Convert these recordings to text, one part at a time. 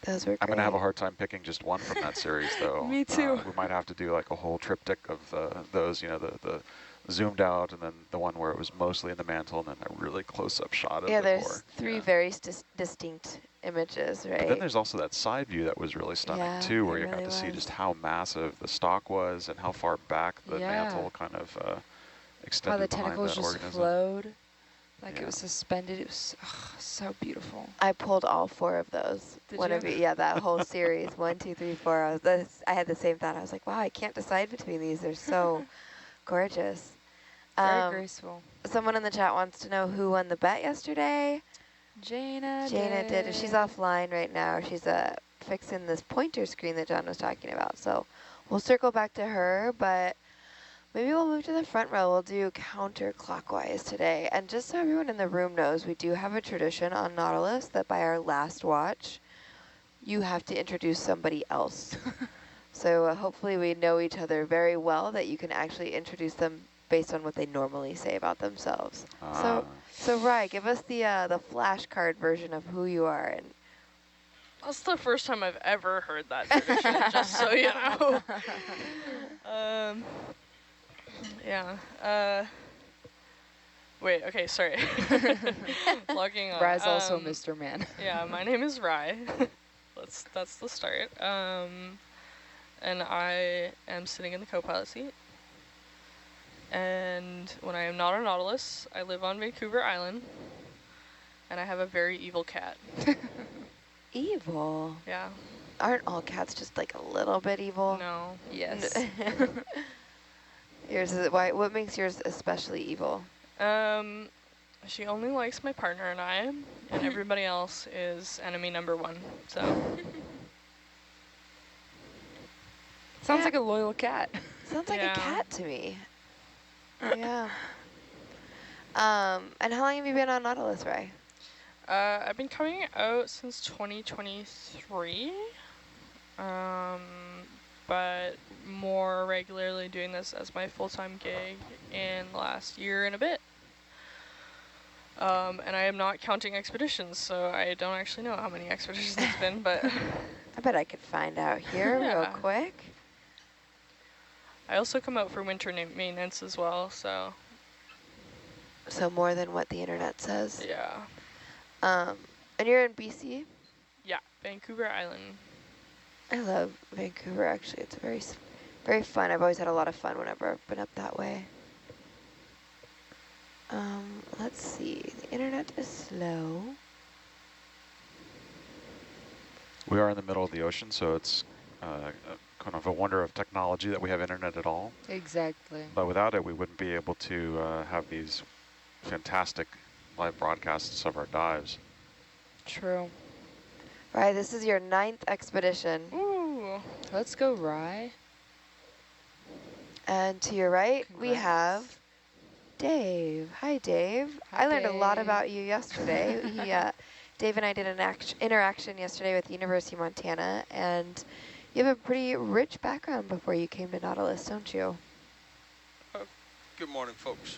Those were I'm going to have a great. hard time picking just one from that series, though. Me too. We might have to do like a whole triptych of those, you know, the zoomed out, and then the one where it was mostly in the mantle, and then a really close-up shot of Yeah, the core. there's three Yeah. very distinct images, right? But then there's also that side view that was really stunning, Yeah, too, where it you got really to see was. just how massive the stalk was and how far back the mantle kind of How extended the behind tentacles that just organism. flowed, like Yeah. it was suspended. It was so beautiful. I pulled all 4 of those. Did One you? of you, yeah, that whole series, 1, 2, 3, 4. I had the same thought. I was like, wow, I can't decide between these. They're so gorgeous. Very graceful. Someone in the chat wants to know who won the bet yesterday. Jaina did. She's offline right now. She's fixing this pointer screen that John was talking about. So we'll circle back to her, but maybe we'll move to the front row. We'll do counterclockwise today. And just so everyone in the room knows, we do have a tradition on Nautilus that by our last watch, you have to introduce somebody else. So hopefully we know each other very well, that you can actually introduce them based on what they normally say about themselves. So Rye, give us the flashcard version of who you are. And That's the first time I've ever heard that tradition, just so you know. Yeah. Wait, okay, sorry. Logging on. Rye's also Mr. Man. Yeah, my name is Rye. That's the start. And I am sitting in the co-pilot seat. And when I am not on Nautilus, I live on Vancouver Island. And I have a very evil cat. evil? Yeah. Aren't all cats just like a little bit evil? No. Yes. Yours is why? What makes yours especially evil? She only likes my partner and I, and everybody else is enemy number 1. So. Sounds like a loyal cat. Sounds like a cat to me. Yeah. And how long have you been on Nautilus, Ray? I've been coming out since 2023, but more regularly doing this as my full-time gig in the last year and a bit. And I am not counting expeditions, so I don't actually know how many expeditions it's been, but... I bet I could find out here real quick. I also come out for winter maintenance as well, so... So more than what the internet says? Yeah. And you're in BC? Yeah, Vancouver Island. I love Vancouver, actually. It's very, very fun. I've always had a lot of fun whenever I've been up that way. Let's see. The internet is slow. We are in the middle of the ocean, so it's kind of a wonder of technology that we have internet at all. Exactly. But without it, we wouldn't be able to have these fantastic live broadcasts of our dives. True. Right, this is your 9th expedition. Ooh. Let's go, Rye. And to your right, Congrats. we have Dave. Hi, Dave. Hi, I learned a lot Dave. about you yesterday. Dave and I did an interaction yesterday with the University of Montana, and you have a pretty rich background before you came to Nautilus, don't you? Good morning, folks.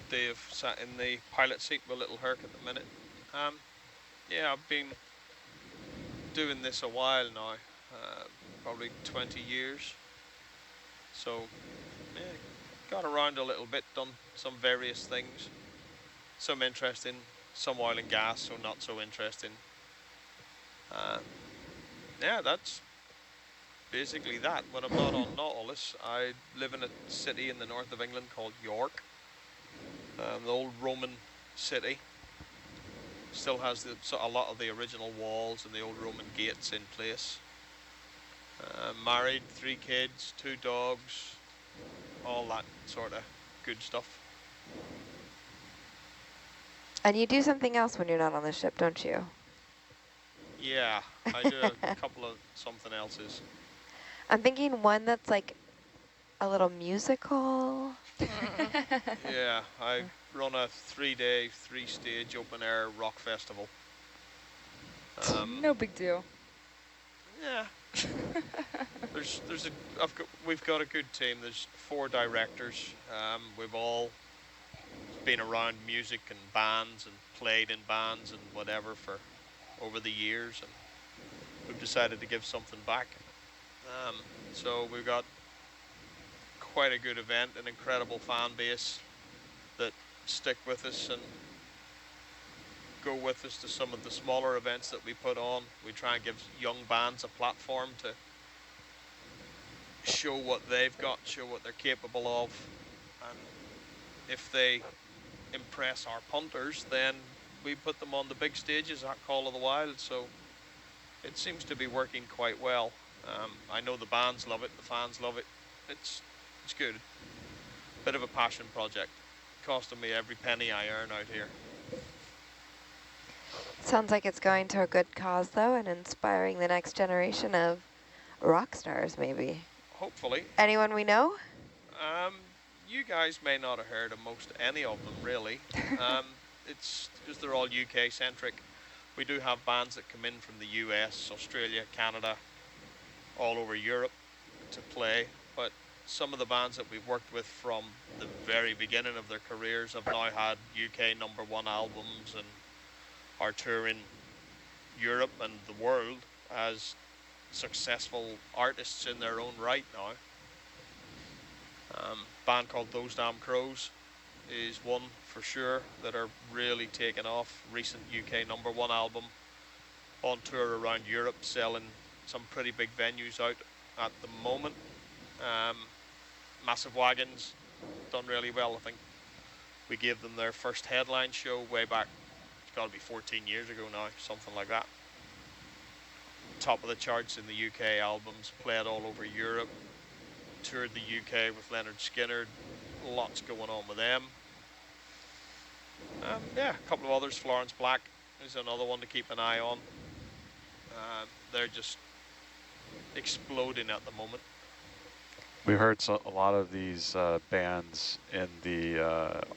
Dave sat in the pilot seat with little Herc at the minute. Yeah, I've been doing this a while now, probably 20 years. So, yeah, got around a little bit, done some various things. Some interesting, some oil and gas, so not so interesting. Yeah, that's basically that. When I'm not on Nautilus, I live in a city in the north of England called York. The old Roman city. Still has a lot of the original walls and the old Roman gates in place. Married, 3 kids, 2 dogs, all that sort of good stuff. And you do something else when you're not on the ship, don't you? Yeah, I do a couple of something else's. I'm thinking one that's like a little musical. Yeah, I run a 3-day, 3-stage open-air rock festival. No big deal. Yeah. We've got a good team. There's 4 directors. We've all been around music and bands and played in bands and whatever for over the years. And we've decided to give something back. So we've got quite a good event, an incredible fan base that stick with us and go with us to some of the smaller events that we put on. We try and give young bands a platform to show what they've got, show what they're capable of, and if they impress our punters, then we put them on the big stages at Call of the Wild. So it seems to be working quite well. I know the bands love it, the fans love it. It's good. Bit of a passion project, costing me every penny I earn out here. Sounds like it's going to a good cause, though, and inspiring the next generation of rock stars, maybe. Hopefully. Anyone we know? You guys may not have heard of most any of them, really. It's because they're all UK centric. We do have bands that come in from the US, Australia, Canada, all over Europe to play, but some of the bands that we've worked with from the very beginning of their careers have now had UK #1 albums and are touring Europe and the world as successful artists in their own right now. Band called Those Damn Crows is one for sure that are really taking off. Recent UK #1 album, on tour around Europe, selling some pretty big venues out at the moment. Massive Wagons, done really well. I think we gave them their first headline show way back, it's got to be 14 years ago now, something like that. Top of the charts in the UK albums, played all over Europe, toured the UK with Leonard Skinner, lots going on with them. Yeah, a couple of others. Florence Black is another one to keep an eye on. They're just exploding at the moment. We heard a lot of these bands in the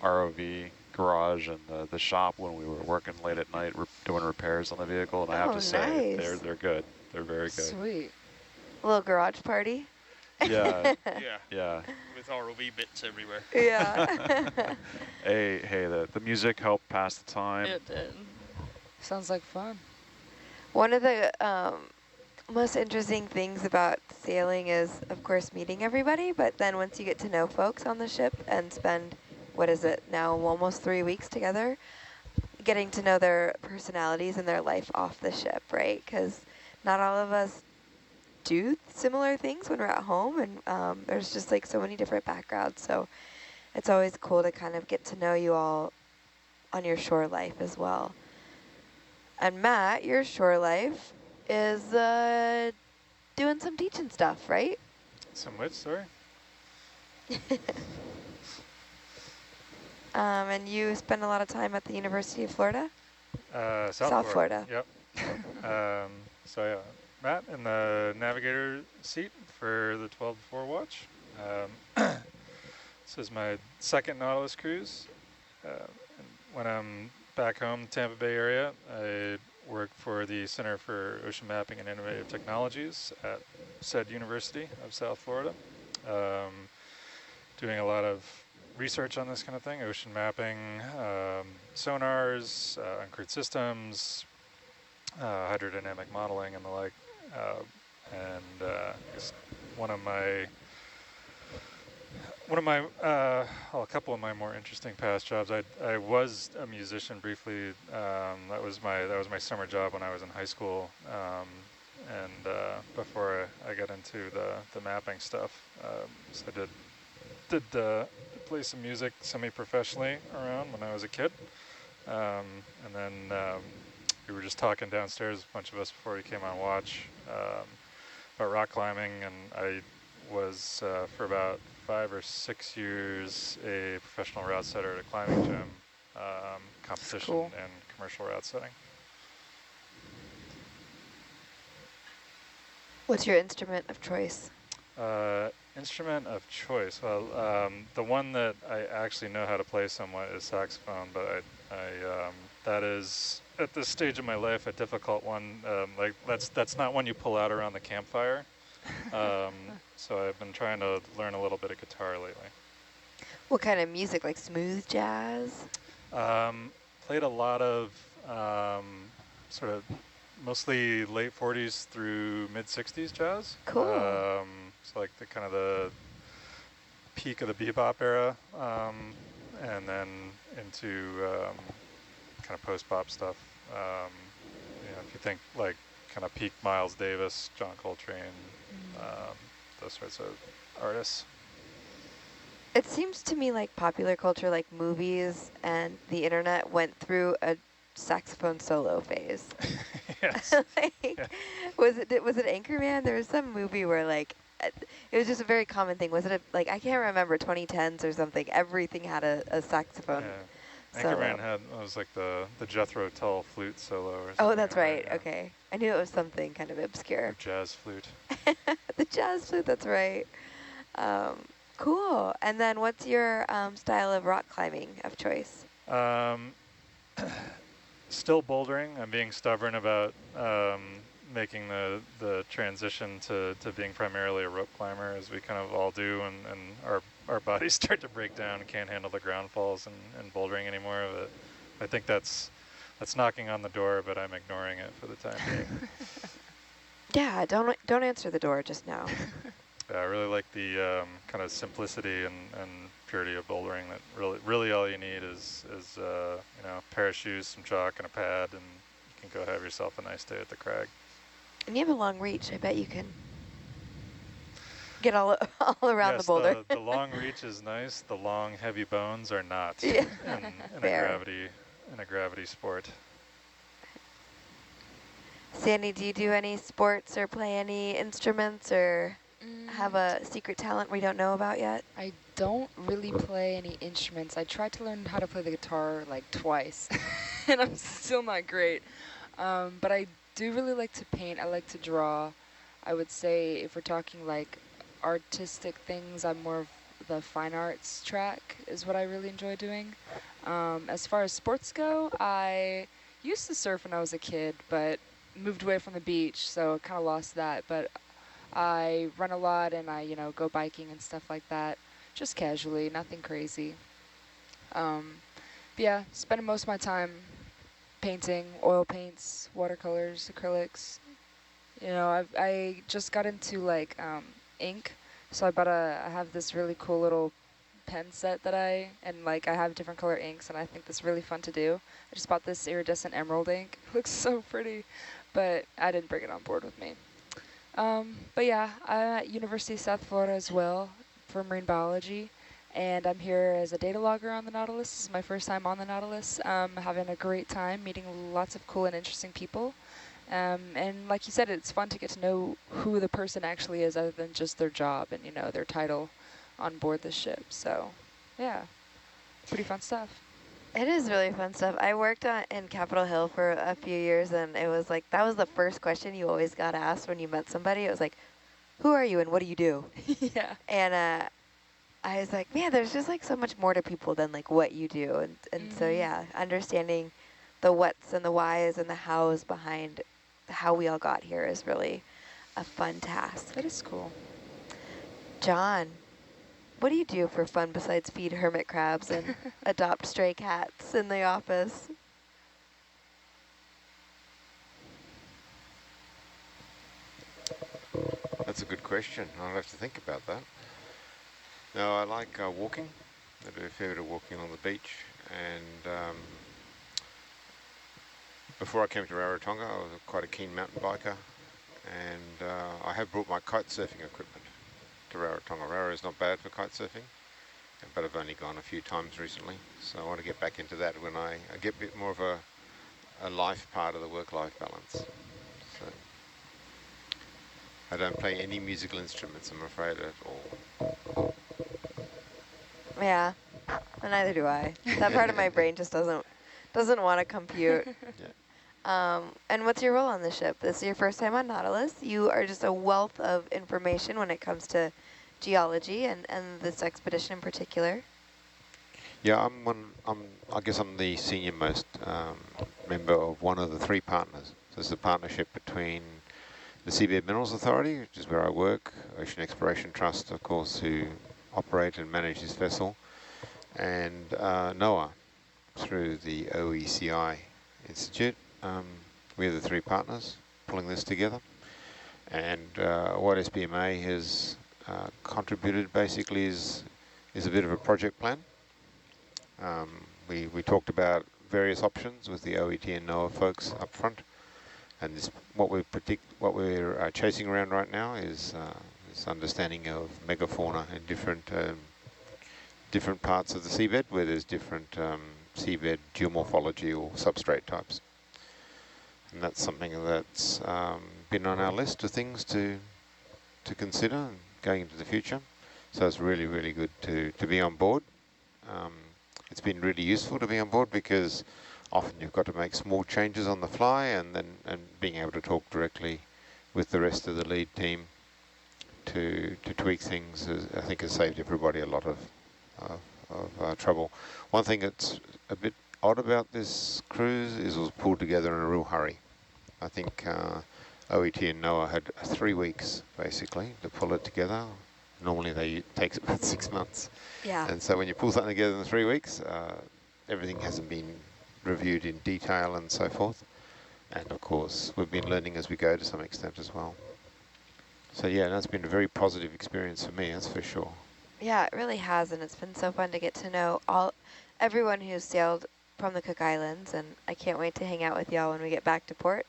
ROV garage and the shop when we were working late at night, doing repairs on the vehicle, and I have to say, nice. they're good. They're very good. Sweet. A little garage party? Yeah, Yeah, yeah. with ROV bits everywhere. Yeah. Hey, the music helped pass the time. It did. Sounds like fun. One of the most interesting things about sailing is, of course, meeting everybody, but then once you get to know folks on the ship and spend, what is it now, almost 3 weeks together, getting to know their personalities and their life off the ship, right? Because not all of us do similar things when we're at home, and there's just like so many different backgrounds, so it's always cool to kind of get to know you all on your shore life as well. And Matt, your shore life is doing some teaching stuff, right? Some which, sorry? And you spend a lot of time at the University of Florida? South Florida. Yep. So yeah, Matt in the navigator seat for the 12 to 4 watch. This is my second Nautilus cruise. And when I'm back home, Tampa Bay area, I work for the Center for Ocean Mapping and Innovative Technologies at said University of South Florida. Doing a lot of research on this kind of thing, ocean mapping, sonars, uncrewed systems, hydrodynamic modeling and the like. A couple of my more interesting past jobs. I was a musician briefly. That was my summer job when I was in high school, and before I got into the mapping stuff. So I did play some music semi-professionally around when I was a kid, and then we were just talking downstairs, a bunch of us before we came on watch, about rock climbing, and I was for about 5 or 6 years a professional route setter at a climbing gym, competition cool. and commercial route setting. What's your instrument of choice? Instrument of choice. Well, the one that I actually know how to play somewhat is saxophone, but that is at this stage of my life a difficult one. Like that's not one you pull out around the campfire. So I've been trying to learn a little bit of guitar lately. What kind of music, like smooth jazz? Played a lot of sort of mostly late 40s through mid 60s jazz. Cool. So like the kind of the peak of the bebop era, and then into kind of post-bop stuff. If you think like kind of peak Miles Davis, John Coltrane, those sorts of artists. It seems to me like popular culture, like movies and the internet, went through a saxophone solo phase. Yes. Like, Yeah. was it Anchorman? There was some movie where like it was just a very common thing. Was it like I can't remember, 2010s or something? Everything had a saxophone solo. Anchorman was like the Jethro Tull flute solo or something. Oh, that's right. Yeah. Okay, I knew it was something kind of obscure. Or jazz flute. The jazz flute. That's right. Cool. And then what's your style of rock climbing of choice? Still bouldering. I'm being stubborn about making the transition to being primarily a rope climber, as we kind of all do, and our bodies start to break down and can't handle the ground falls and bouldering anymore. But I think that's knocking on the door, but I'm ignoring it for the time being. Yeah, don't answer the door just now. I really like the kind of simplicity and purity of bouldering. That really all you need is a pair of shoes, some chalk, and a pad, and you can go have yourself a nice day at the crag. And you have a long reach. I bet you can get all around the boulder. Yes, the long reach is nice. The long, heavy bones are not Yeah. in a gravity sport. Sandy, do you do any sports or play any instruments or have a secret talent we don't know about yet? I don't really play any instruments. I tried to learn how to play the guitar like twice, and I'm still not great. But I do really like to paint. I like to draw. I would say if we're talking like artistic things, I'm more of the fine arts track is what I really enjoy doing. As far as sports go, I used to surf when I was a kid, but moved away from the beach, so kind of lost that. But I run a lot, and I go biking and stuff like that, just casually, nothing crazy. But yeah, spending most of my time painting, oil paints, watercolors, acrylics. I just got into like ink, so I have this really cool little pen set that I have different color inks, and I think that's really fun to do. I just bought this iridescent emerald ink. It looks so pretty, but I didn't bring it on board with me. But yeah, I'm at University of South Florida as well for marine biology, and I'm here as a data logger on the Nautilus. This is my first time on the Nautilus. Having a great time, meeting lots of cool and interesting people. And like you said, it's fun to get to know who the person actually is other than just their job and, their title on board the ship. So, yeah, pretty fun stuff. It is really fun stuff. I worked in Capitol Hill for a few years, and it was like, that was the first question you always got asked when you met somebody. It was like, who are you and what do you do? Yeah. And I was like, man, there's just like so much more to people than like what you do. And so, yeah, understanding the whats and the whys and the hows behind how we all got here is really a fun task. That is cool. John, what do you do for fun besides feed hermit crabs and adopt stray cats in the office? That's a good question. I'll have to think about that. No, I like walking. I do a fair bit of walking on the beach, and before I came to Rarotonga, I was quite a keen mountain biker, and I have brought my kite surfing equipment to Rarotonga. Raro is not bad for kite surfing, but I've only gone a few times recently, so I want to get back into that when I get a bit more of a life part of the work-life balance. So I don't play any musical instruments, I'm afraid, at all. Yeah, and neither do I. That part of my brain just doesn't want to compute. Yeah. And what's your role on the ship? This is your first time on Nautilus. You are just a wealth of information when it comes to geology and this expedition in particular. Yeah, I guess I'm the senior most member of one of the three partners. So this is a partnership between the Seabed Minerals Authority, which is where I work, Ocean Exploration Trust, of course, who operate and manage this vessel, and NOAA through the OECI Institute, We're the three partners pulling this together. And what SBMA has contributed basically is a bit of a project plan. We talked about various options with the OET and NOAA folks up front, and what we're chasing around right now is this understanding of megafauna in different parts of the seabed where there's different seabed geomorphology or substrate types. And that's something that's been on our list of things to consider going into the future. So it's really, really good to be on board. It's been really useful to be on board because often you've got to make small changes on the fly, and being able to talk directly with the rest of the lead team to tweak things, I think has saved everybody a lot of trouble. One thing that's a bit odd about this cruise is it was pulled together in a real hurry. I think OET and NOAA had 3 weeks basically to pull it together. Normally it takes about 6 months. Yeah. And so when you pull something together in 3 weeks, everything hasn't been reviewed in detail and so forth. And of course, we've been learning as we go to some extent as well. So yeah, that's been a very positive experience for me, that's for sure. Yeah, it really has, and it's been so fun to get to know everyone who's sailed from the Cook Islands, and I can't wait to hang out with y'all when we get back to port.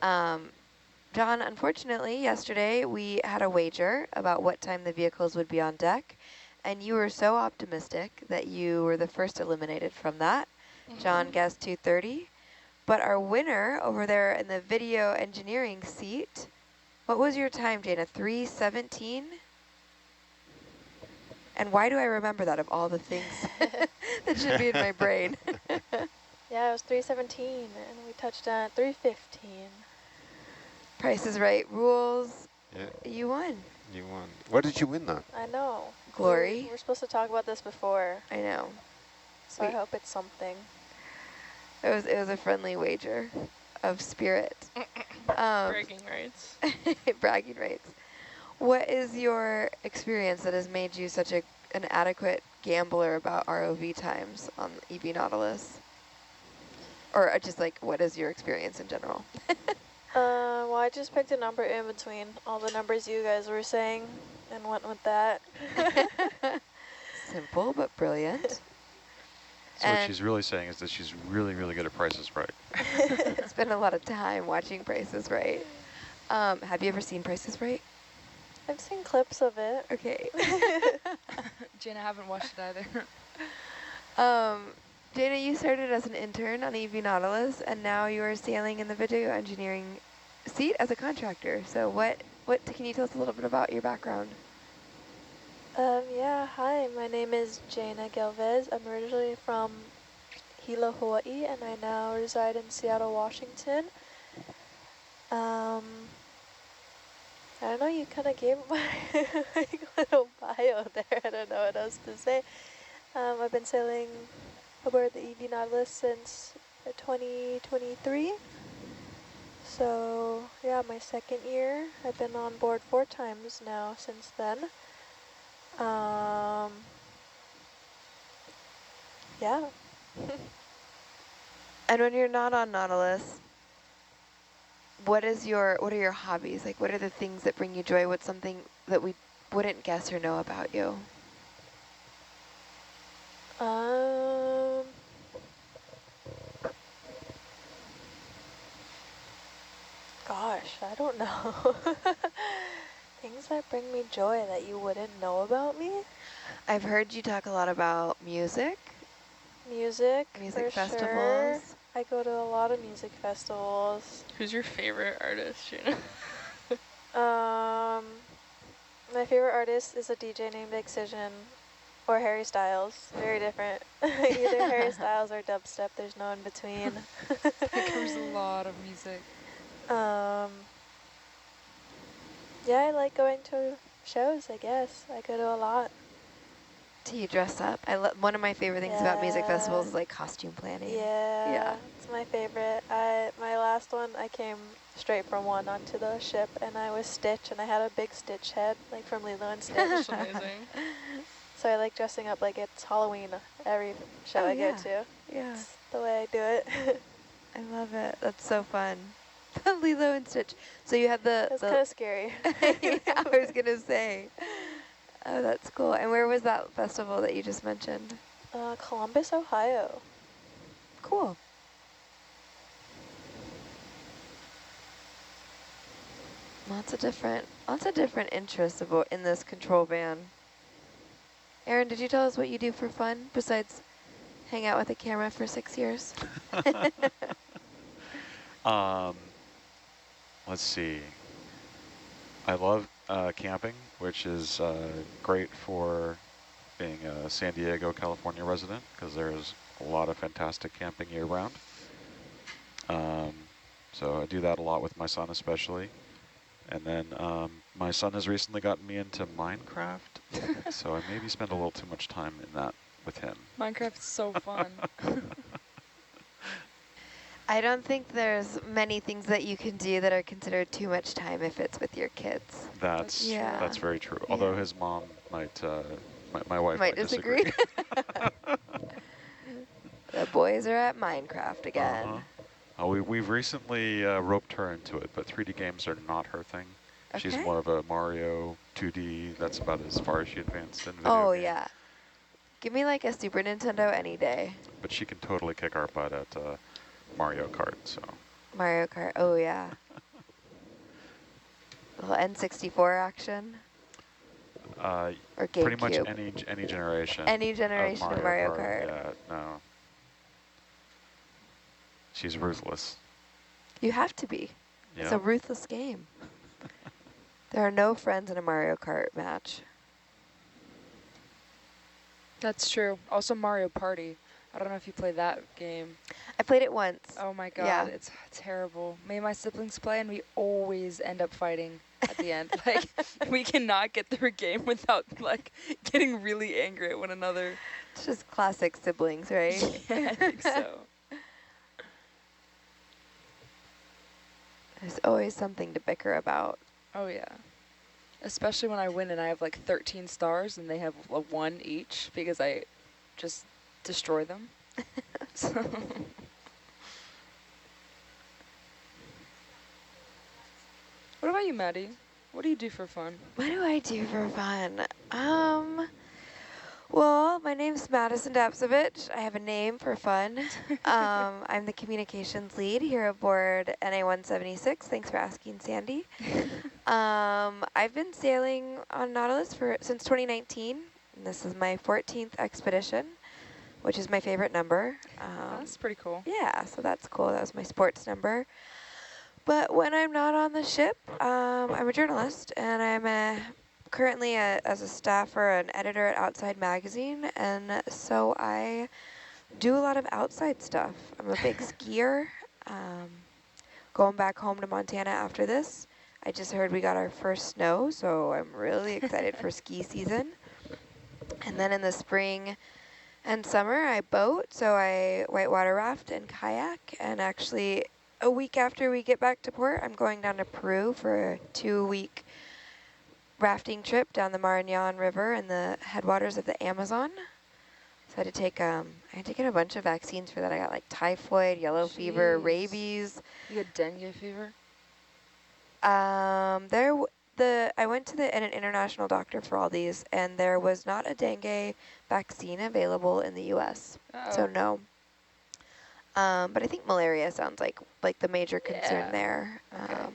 John, unfortunately, yesterday we had a wager about what time the vehicles would be on deck, and you were so optimistic that you were the first eliminated from that. John guessed 2:30, but our winner over there in the video engineering seat, what was your time, Jana? 3:17? And why do I remember that of all the things that should be in my brain? Yeah, it was 3:17, and we touched down at 3:15. Price is Right rules. Yeah. You won. You won. What did you win though? I know. Glory. We're supposed to talk about this before, I know. so I hope it's something. It was a friendly wager of spirit. Bragging rights. Bragging rights. What is your experience that has made you such an adequate gambler about ROV times on EV Nautilus? Or just like, what is your experience in general? Well, I just picked a number in between all the numbers you guys were saying and went with that. Simple but brilliant. So what she's really saying is that she's really, really good at Price is Right. Spend a lot of time watching Price is Right. Have you ever seen Price is Right? I've seen clips of it. Okay. Jen, I haven't watched it either. Jana, you started as an intern on EV Nautilus, and now you are sailing in the video engineering seat as a contractor. So what can you tell us a little bit about your background? Yeah, hi, my name is Jana Galvez. I'm originally from Hilo, Hawaii, and I now reside in Seattle, Washington. I don't know, you kind of gave my little bio there. I don't know what else to say. I've been sailing aboard the EV Nautilus since 2023. So, yeah, my second year. I've been on board 4 times now since then. Yeah. And when you're not on Nautilus, what are your hobbies? Like, what are the things that bring you joy? What's something that we wouldn't guess or know about you? Gosh, I don't know. Things that bring me joy that you wouldn't know about me? I've heard you talk a lot about music. Music festivals. Sure. I go to a lot of music festivals. Who's your favorite artist, Jana? My favorite artist is a DJ named Excision or Harry Styles. Very different. Either Harry Styles or dubstep. There's no in between. It covers a lot of music. Yeah, I like going to shows, I guess. I go to a lot. Do you dress up? One of my favorite things about music festivals is like costume planning. Yeah, it's my favorite. My last one, I came straight from one onto the ship, and I was Stitch, and I had a big Stitch head, like from Lilo and Stitch. That's amazing. So I like dressing up like it's Halloween every show I go to. Yeah. It's the way I do it. I love it. That's so fun. Lilo and Stitch. So you have That's kind of scary. yeah, I was gonna say. Oh, that's cool. And where was that festival that you just mentioned? Columbus, Ohio. Cool. Lots of different interests about in this control van. Aaron, did you tell us what you do for fun besides hang out with a camera for 6 years? Let's see. I love camping, which is great for being a San Diego, California resident, because there's a lot of fantastic camping year-round. So I do that a lot with my son especially. And then my son has recently gotten me into Minecraft, so I maybe spend a little too much time in that with him. Minecraft's so fun. I don't think there's many things that you can do that are considered too much time if it's with your kids. That's very true. Yeah. Although his mom might, my wife might disagree. The boys are at Minecraft again. We've recently roped her into it, but 3D games are not her thing. Okay. She's more of a Mario 2D. That's about as far as she advanced in video games. Yeah. Give me like a Super Nintendo any day. But she can totally kick our butt at Mario Kart, so. Mario Kart, oh yeah. A little N64 action. Or GameCube. Pretty much any generation. Any generation of Mario Kart. Yeah, no. She's ruthless. You have to be. Yep. It's a ruthless game. There are no friends in a Mario Kart match. That's true. Also Mario Party. I don't know if you play that game. I played it once. Oh my god, yeah. It's terrible. Me and my siblings play and we always end up fighting at the end. Like, we cannot get through a game without, like, getting really angry at one another. It's just classic siblings, right? Yeah, I think so. There's always something to bicker about. Oh yeah. Especially when I win and I have like 13 stars and they have a 1 each because I just destroy them. So. What about you, Maddie? What do you do for fun? What do I do for fun? Well, my name's Madison Dapsovich. I have a name for fun. I'm the communications lead here aboard NA-176. Thanks for asking, Sandy. I've been sailing on Nautilus since 2019. And this is my 14th expedition, which is my favorite number. That's pretty cool. Yeah, so that's cool. That was my sports number. But when I'm not on the ship, I'm a journalist, and I'm currently as a staffer, an editor at Outside Magazine, and so I do a lot of outside stuff. I'm a big skier. Going back home to Montana after this. I just heard we got our first snow, so I'm really excited for ski season. And then in the spring and summer, I boat, so I whitewater raft and kayak, and actually a week after we get back to port, I'm going down to Peru for a 2-week rafting trip down the Marañón River in the headwaters of the Amazon. So I had to take I had taken a bunch of vaccines for that. I got like typhoid, yellow fever, rabies. You had dengue fever? I went to an international doctor for all these, and there was not a dengue vaccine available in the U.S. So no. But I think malaria sounds like the major concern there. Okay.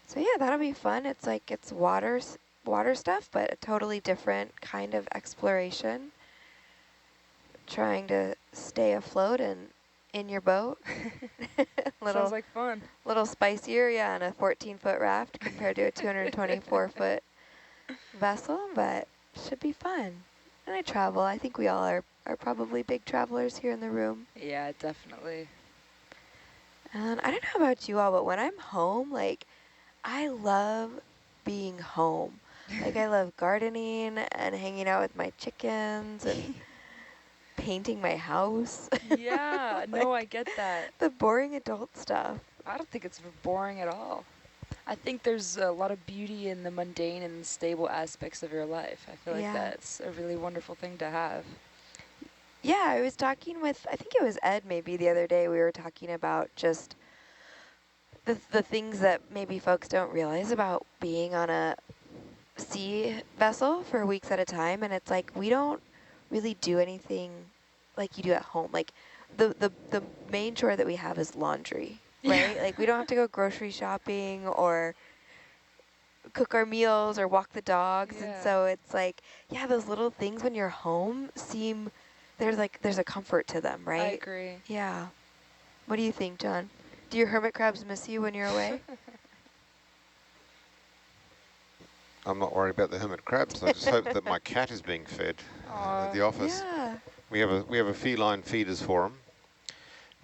So yeah, that'll be fun. It's water stuff, but a totally different kind of exploration. Trying to stay afloat and in your boat. Sounds like fun. Little spicier, yeah, on a 14-foot raft compared to a 224-foot vessel, but should be fun. And I travel. I think we all are probably big travelers here in the room. Yeah, definitely. And I don't know about you all, but when I'm home, like, I love being home. Like, I love gardening and hanging out with my chickens and painting my house. Yeah, no, I get that. The boring adult stuff. I don't think it's boring at all. I think there's a lot of beauty in the mundane and stable aspects of your life. I feel like that's a really wonderful thing to have. Yeah, I was talking with, I think it was Ed maybe the other day, we were talking about just the things that maybe folks don't realize about being on a sea vessel for weeks at a time. And it's like, we don't really do anything like you do at home. Like the main chore that we have is laundry, right? Yeah. Like we don't have to go grocery shopping or cook our meals or walk the dogs. And Yeah. so it's like, yeah, those little things when you're home seem, there's a comfort to them, I right? agree. Yeah. What do you think, John? Do your hermit crabs miss you when you're away? I'm not worried about the hermit crabs. I just hope that my cat is being fed at Aw. the office. Yeah. We have a feline feeders for him,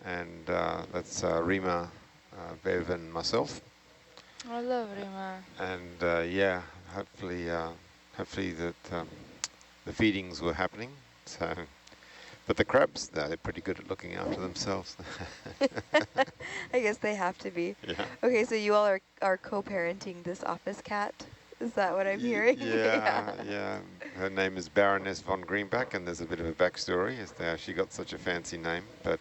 and that's Rima, Bev, and myself. I love Rima. And yeah, hopefully that the feedings were happening. So, but the crabs, they're pretty good at looking after themselves. I guess they have to be. Yeah. Okay, so you all are co-parenting this office cat? Is that what I'm hearing? Yeah. Her name is Baroness von Greenback, and there's a bit of a backstory as to how she got such a fancy name. But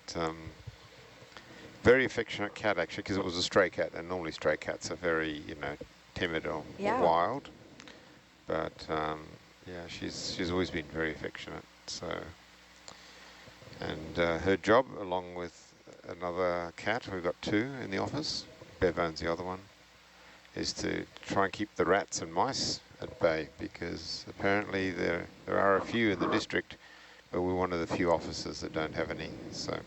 very affectionate cat, actually, because it was a stray cat, and normally stray cats are very, timid or wild. But yeah, she's always been very affectionate. So, and her job, along with another cat, we've got two in the office. Bev owns the other one, is to try and keep the rats and mice at bay, because apparently there are a few in the district, but we're one of the few offices that don't have any. So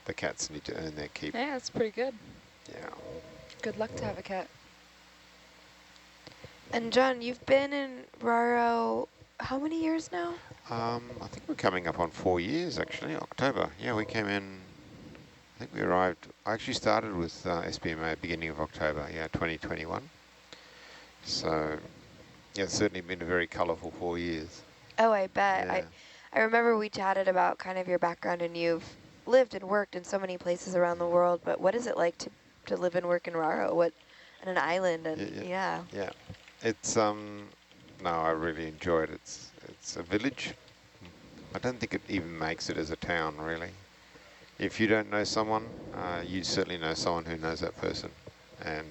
the cats need to earn their keep. Yeah, that's pretty good. Yeah. Good luck to have a cat. And John, you've been in Raro how many years now? I think we're coming up on 4 years, actually, October. Yeah, we came in, I think we arrived, I actually started with SBMA at the beginning of October, 2021. So, yeah, it's certainly been a very colourful 4 years. Oh, I bet. Yeah. I remember we chatted about kind of your background, and you've lived and worked in so many places around the world, but what is it like to live and work in Raro? On an island? And Yeah. It's, no, I really enjoy it. It's a village. I don't think it even makes it as a town, really. If you don't know someone, you certainly know someone who knows that person. And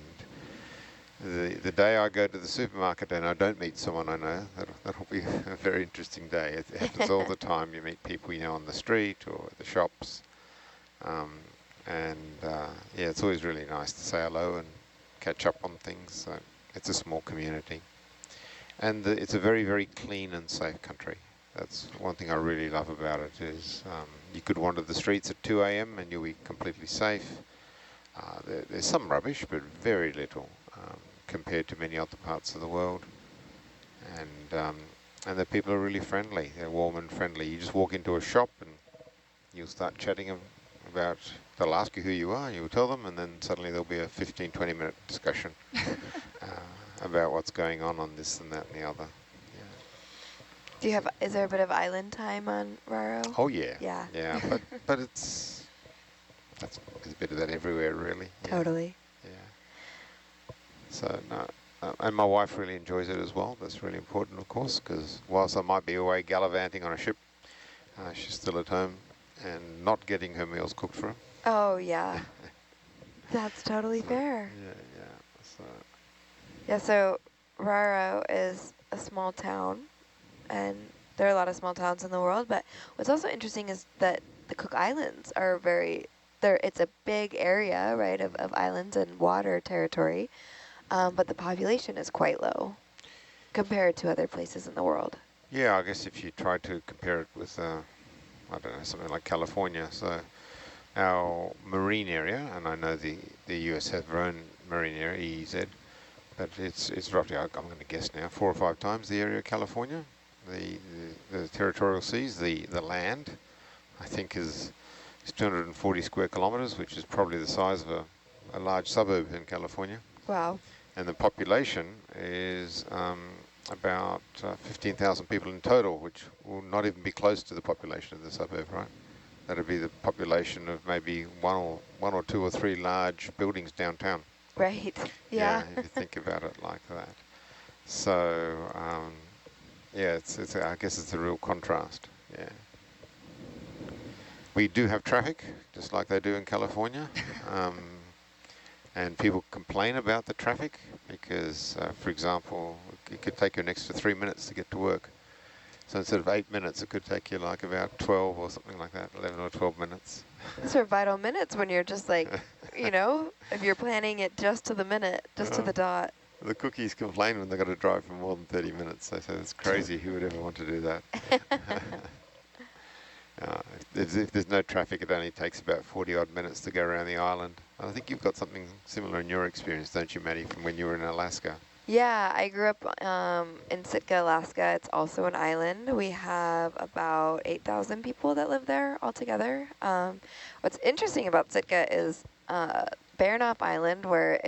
the day I go to the supermarket and I don't meet someone I know, that'll be a very interesting day. It happens all the time. You meet people on the street or at the shops. Yeah, it's always really nice to say hello and catch up on things. So it's a small community. And it's a very, very clean and safe country. That's one thing I really love about it is you could wander the streets at 2 a.m. and you'll be completely safe. There's some rubbish, but very little compared to many other parts of the world. And the people are really friendly. They're warm and friendly. You just walk into a shop and you'll start chatting about, they'll ask you who you are, you'll tell them, and then suddenly there'll be a 15, 20-minute discussion about what's going on this and that and the other. is there a bit of island time on Raro? Oh yeah. Yeah. But there's a bit of that everywhere, really. Totally. Yeah. So no, and my wife really enjoys it as well. That's really important, of course, because whilst I might be away gallivanting on a ship, she's still at home and not getting her meals cooked for her. Oh yeah. That's totally fair. Yeah. So Raro is a small town, and there are a lot of small towns in the world, but what's also interesting is that the Cook Islands are it's a big area, right, of islands and water territory, but the population is quite low compared to other places in the world. Yeah, I guess if you try to compare it with, I don't know, something like California, so our marine area, and I know the US have their own marine area, EEZ, but it's roughly, I'm going to guess now, 4 or 5 times the area of California. The territorial seas, the land, I think is 240 square kilometers, which is probably the size of a large suburb in California. Wow. And the population is about 15,000 people in total, which will not even be close to the population of the suburb, right? That'd be the population of maybe one or two or three large buildings downtown. Right. Yeah. If you think about it like that. So, yeah, I guess it's a real contrast. Yeah. We do have traffic, just like they do in California. And people complain about the traffic because, for example, it could take you an extra 3 minutes to get to work. So instead of 8 minutes, it could take you like about 12 or something like that, 11 or 12 minutes. These are vital minutes when you're just like, you know, if you're planning it just to the minute, just to the dot. The cookies complain when they've got to drive for more than 30 minutes. They say, it's crazy, who would ever want to do that? If there's no traffic, it only takes about 40 odd minutes to go around the island. I think you've got something similar in your experience, don't you, Maddie, from when you were in Alaska? Yeah, I grew up in Sitka, Alaska. It's also an island. We have about 8,000 people that live there altogether. What's interesting about Sitka is Baranof Island, where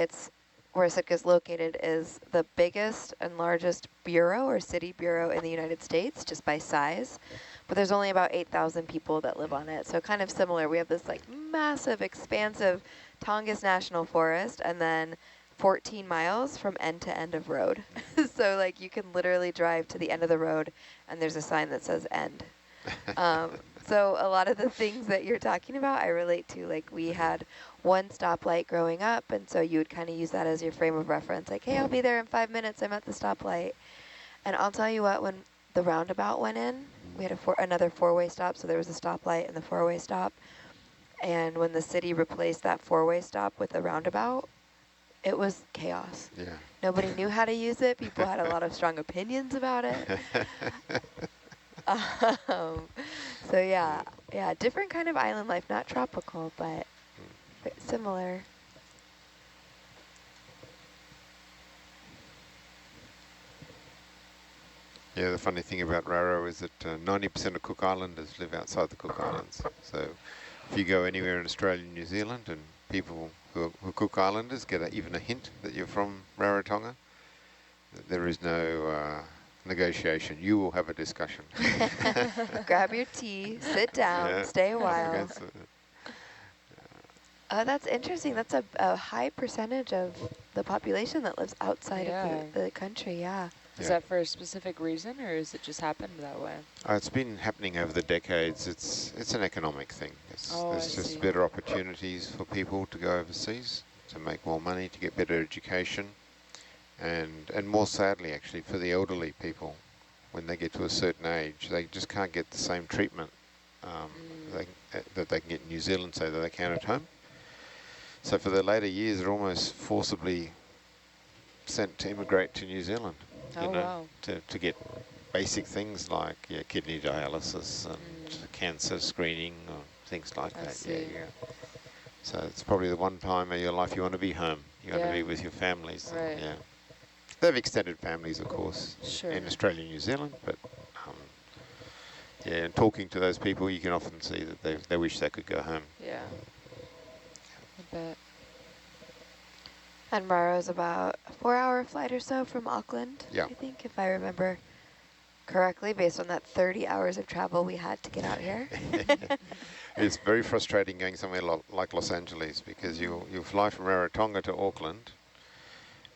Sitka is located, is the biggest and largest bureau or city bureau in the United States, just by size. But there's only about 8,000 people that live on it. So kind of similar. We have this like massive, expansive Tongass National Forest, and then 14 miles from end to end of road. So like you can literally drive to the end of the road and there's a sign that says end. So a lot of the things that you're talking about, I relate to. Like we had one stoplight growing up, and so you would kind of use that as your frame of reference. Like, hey, I'll be there in 5 minutes. I'm at the stoplight. And I'll tell you what, when the roundabout went in, we had another four-way stop. So there was a stoplight and the four-way stop. And when the city replaced that four-way stop with a roundabout, it was chaos. Yeah. Nobody knew how to use it. People had a lot of strong opinions about it. So yeah, different kind of island life, not tropical, but similar. Yeah, the funny thing about Raro is that 90% of Cook Islanders live outside the Cook Islands. So if you go anywhere in Australia and New Zealand and people who are Cook Islanders get even a hint that you're from Rarotonga, there is no negotiation. You will have a discussion. Grab your tea, sit down, stay a while. Oh, that's interesting. That's a high percentage of the population that lives outside of the country, yeah. Is that for a specific reason, or has it just happened that way? It's been happening over the decades. It's an economic thing. There's just better opportunities for people to go overseas, to make more money, to get better education, and more sadly, actually, for the elderly people, when they get to a certain age, they just can't get the same treatment that they can get in New Zealand, say that they can at home. So for their later years, they're almost forcibly sent to immigrate to New Zealand. To get basic things like kidney dialysis and cancer screening or things like that. Yeah. So it's probably the one time in your life you want to be home. You want to be with your families. Right. Yeah. They have extended families, of course, sure. in Australia and New Zealand, but and talking to those people, you can often see that they wish they could go home. Yeah. I bet. And Raro's about a 4-hour flight or so from Auckland, I think, if I remember correctly, based on that 30 hours of travel we had to get out here. It's very frustrating going somewhere like Los Angeles, because you fly from Rarotonga to Auckland,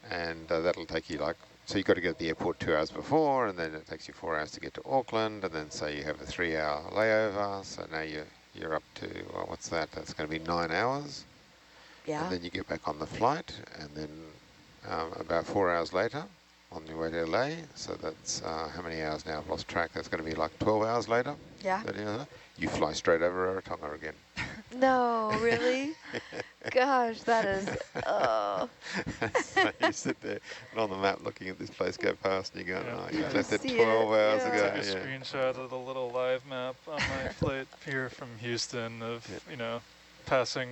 and that'll take you so you've got to get to the airport 2 hours before, and then it takes you 4 hours to get to Auckland, and then say you have a 3-hour layover, so now you're up to, what's that? That's going to be 9 hours. Yeah. And then you get back on the flight, and then about 4 hours later, on your way to LA, so that's how many hours now? I've lost track. That's going to be like 12 hours later. Yeah. You fly straight over Rarotonga again. No, really? Gosh, that is, So you sit there and on the map looking at this place go past, and you go, you left it 12 hours ago. I took a screenshot of the little live map on my flight here from Houston of, passing,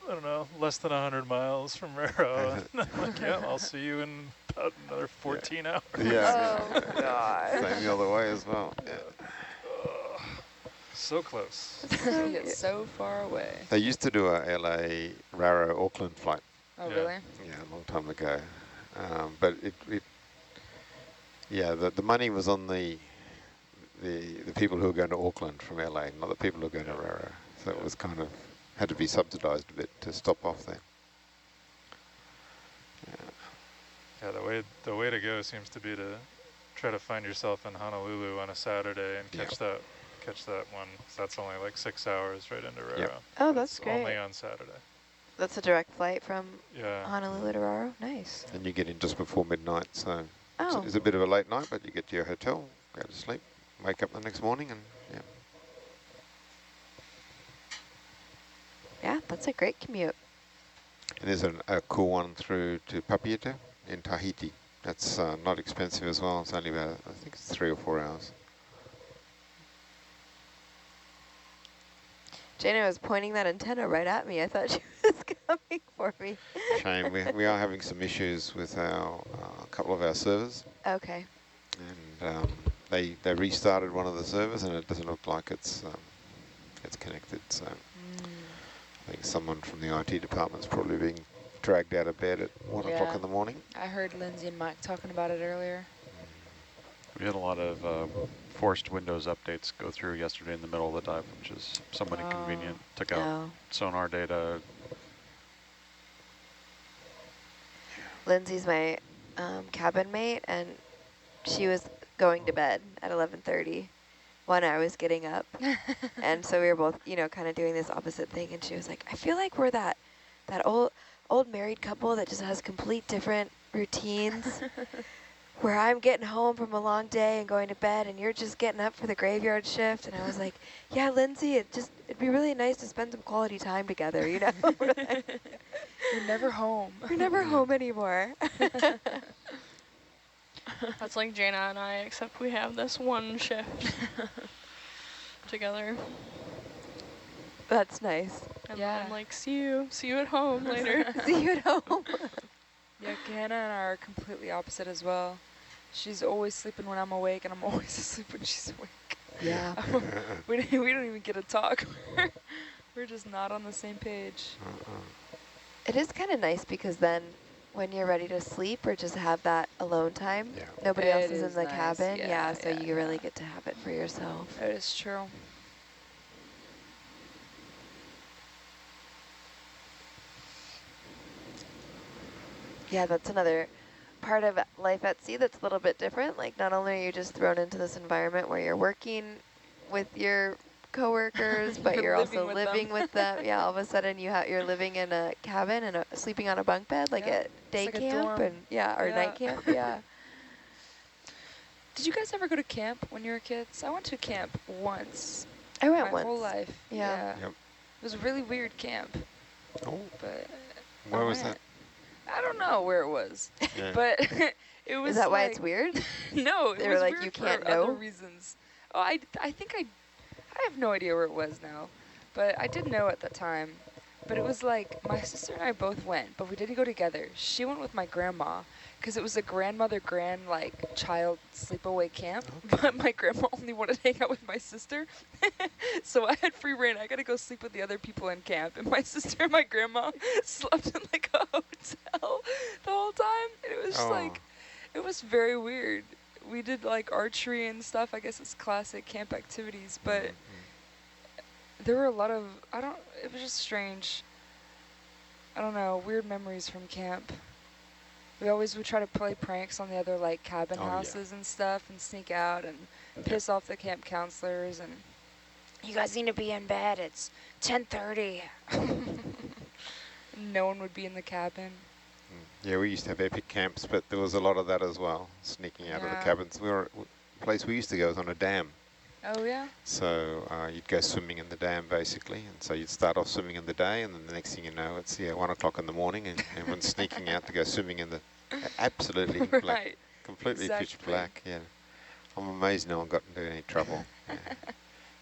I don't know, less than 100 miles from Raro. And I'm like, I'll see you in about another 14 hours. Yeah. Oh, God. Same the other way as well. Yeah. So close. It's so far away. They used to do a LA, Raro, Auckland flight. Oh, really? Yeah, a long time ago. But the money was on the people who were going to Auckland from LA, not the people who were going to Raro. So it was kind of, had to be subsidised a bit to stop off there. Yeah, the way to go seems to be to try to find yourself in Honolulu on a Saturday and catch that catch that one. 'Cause that's only like 6 hours right into Raro. Yep. Oh, But that's it's only great. on Saturday. That's a direct flight from Yeah. Honolulu to Raro. Nice. And you get in just before midnight, so Oh, it's a bit of a late night, but you get to your hotel, go to sleep, wake up the next morning, and yeah. yeah, that's a great commute. And there's a cool one through to Papeete in Tahiti. That's not expensive as well. It's only about, I think it's 3 or 4 hours. Jana was pointing that antenna right at me. I thought she was coming for me. Shame. We are having some issues with our couple of our servers, Okay. and they restarted one of the servers, and it doesn't look like it's connected. So I think someone from the IT department's probably being dragged out of bed at 1 o'clock in the morning. I heard Lindsay and Mike talking about it earlier. We had a lot of forced Windows updates go through yesterday in the middle of the dive, which is somewhat inconvenient. Took out sonar data. Lindsay's my cabin mate, and she was going to bed at 11:30 when I was getting up. And so we were both, you know, kind of doing this opposite thing. And she was like, I feel like we're that old married couple that just has complete different routines. Where I'm getting home from a long day and going to bed, and you're just getting up for the graveyard shift. And I was like, yeah, Lindsay, it'd be really nice to spend some quality time together, you know? You're never home. We're never home anymore. That's like Jana and I, except we have this one shift together. That's nice. And Yeah. I'm like, see you at home later. See you at home. Yeah, Hannah and I are completely opposite as well. She's always sleeping when I'm awake, and I'm always asleep when she's awake. Yeah. we don't even get to talk. We're just not on the same page. It is kind of nice because then when you're ready to sleep or just have that alone time, Yeah. nobody It else is in is the nice. cabin. Yeah, Yeah, so yeah, you really get to have it for yourself. That is true. Yeah, that's another part of life at sea that's a little bit different. Like, not only are you just thrown into this environment where you're working with your coworkers, but you're also living with them. Yeah, all of a sudden you're living in a cabin and sleeping on a bunk bed, like at day like a camp, dorm. and or night camp. Yeah. Did you guys ever go to camp when you were kids? I went to camp once. I went my once. whole life. Yeah. Yep. It was a really weird camp, Oh, but where I was went. that? I don't know where it was, Yeah. but it was. Is that why like, it's weird? No, it They were was like, weird you for can't other know? reasons. Oh, I think I have no idea where it was now, but I did know at the time. But it was like my sister and I both went, but we didn't go together. She went with my grandma because it was a child sleepaway camp. But my grandma only wanted to hang out with my sister, so I had free reign. I got to go sleep with the other people in camp, and my sister and my grandma slept in like a hotel the whole time. And it was just it was very weird. We did like archery and stuff. I guess it's classic camp activities, but there were a lot of, it was just strange. I don't know, weird memories from camp. We always would try to play pranks on the other like cabin houses and stuff and sneak out and piss off the camp counselors and, you guys need to be in bed, it's 10:30. No one would be in the cabin. Yeah, we used to have epic camps, but there was a lot of that as well, sneaking out of the cabins. The place we used to go was on a dam. Oh yeah? So you'd go swimming in the dam basically, and so you'd start off swimming in the day, and then the next thing you know, it's 1 o'clock in the morning, and everyone's sneaking out to go swimming in the absolutely black, completely pitch black. Yeah, I'm amazed no one got into any trouble. Yeah.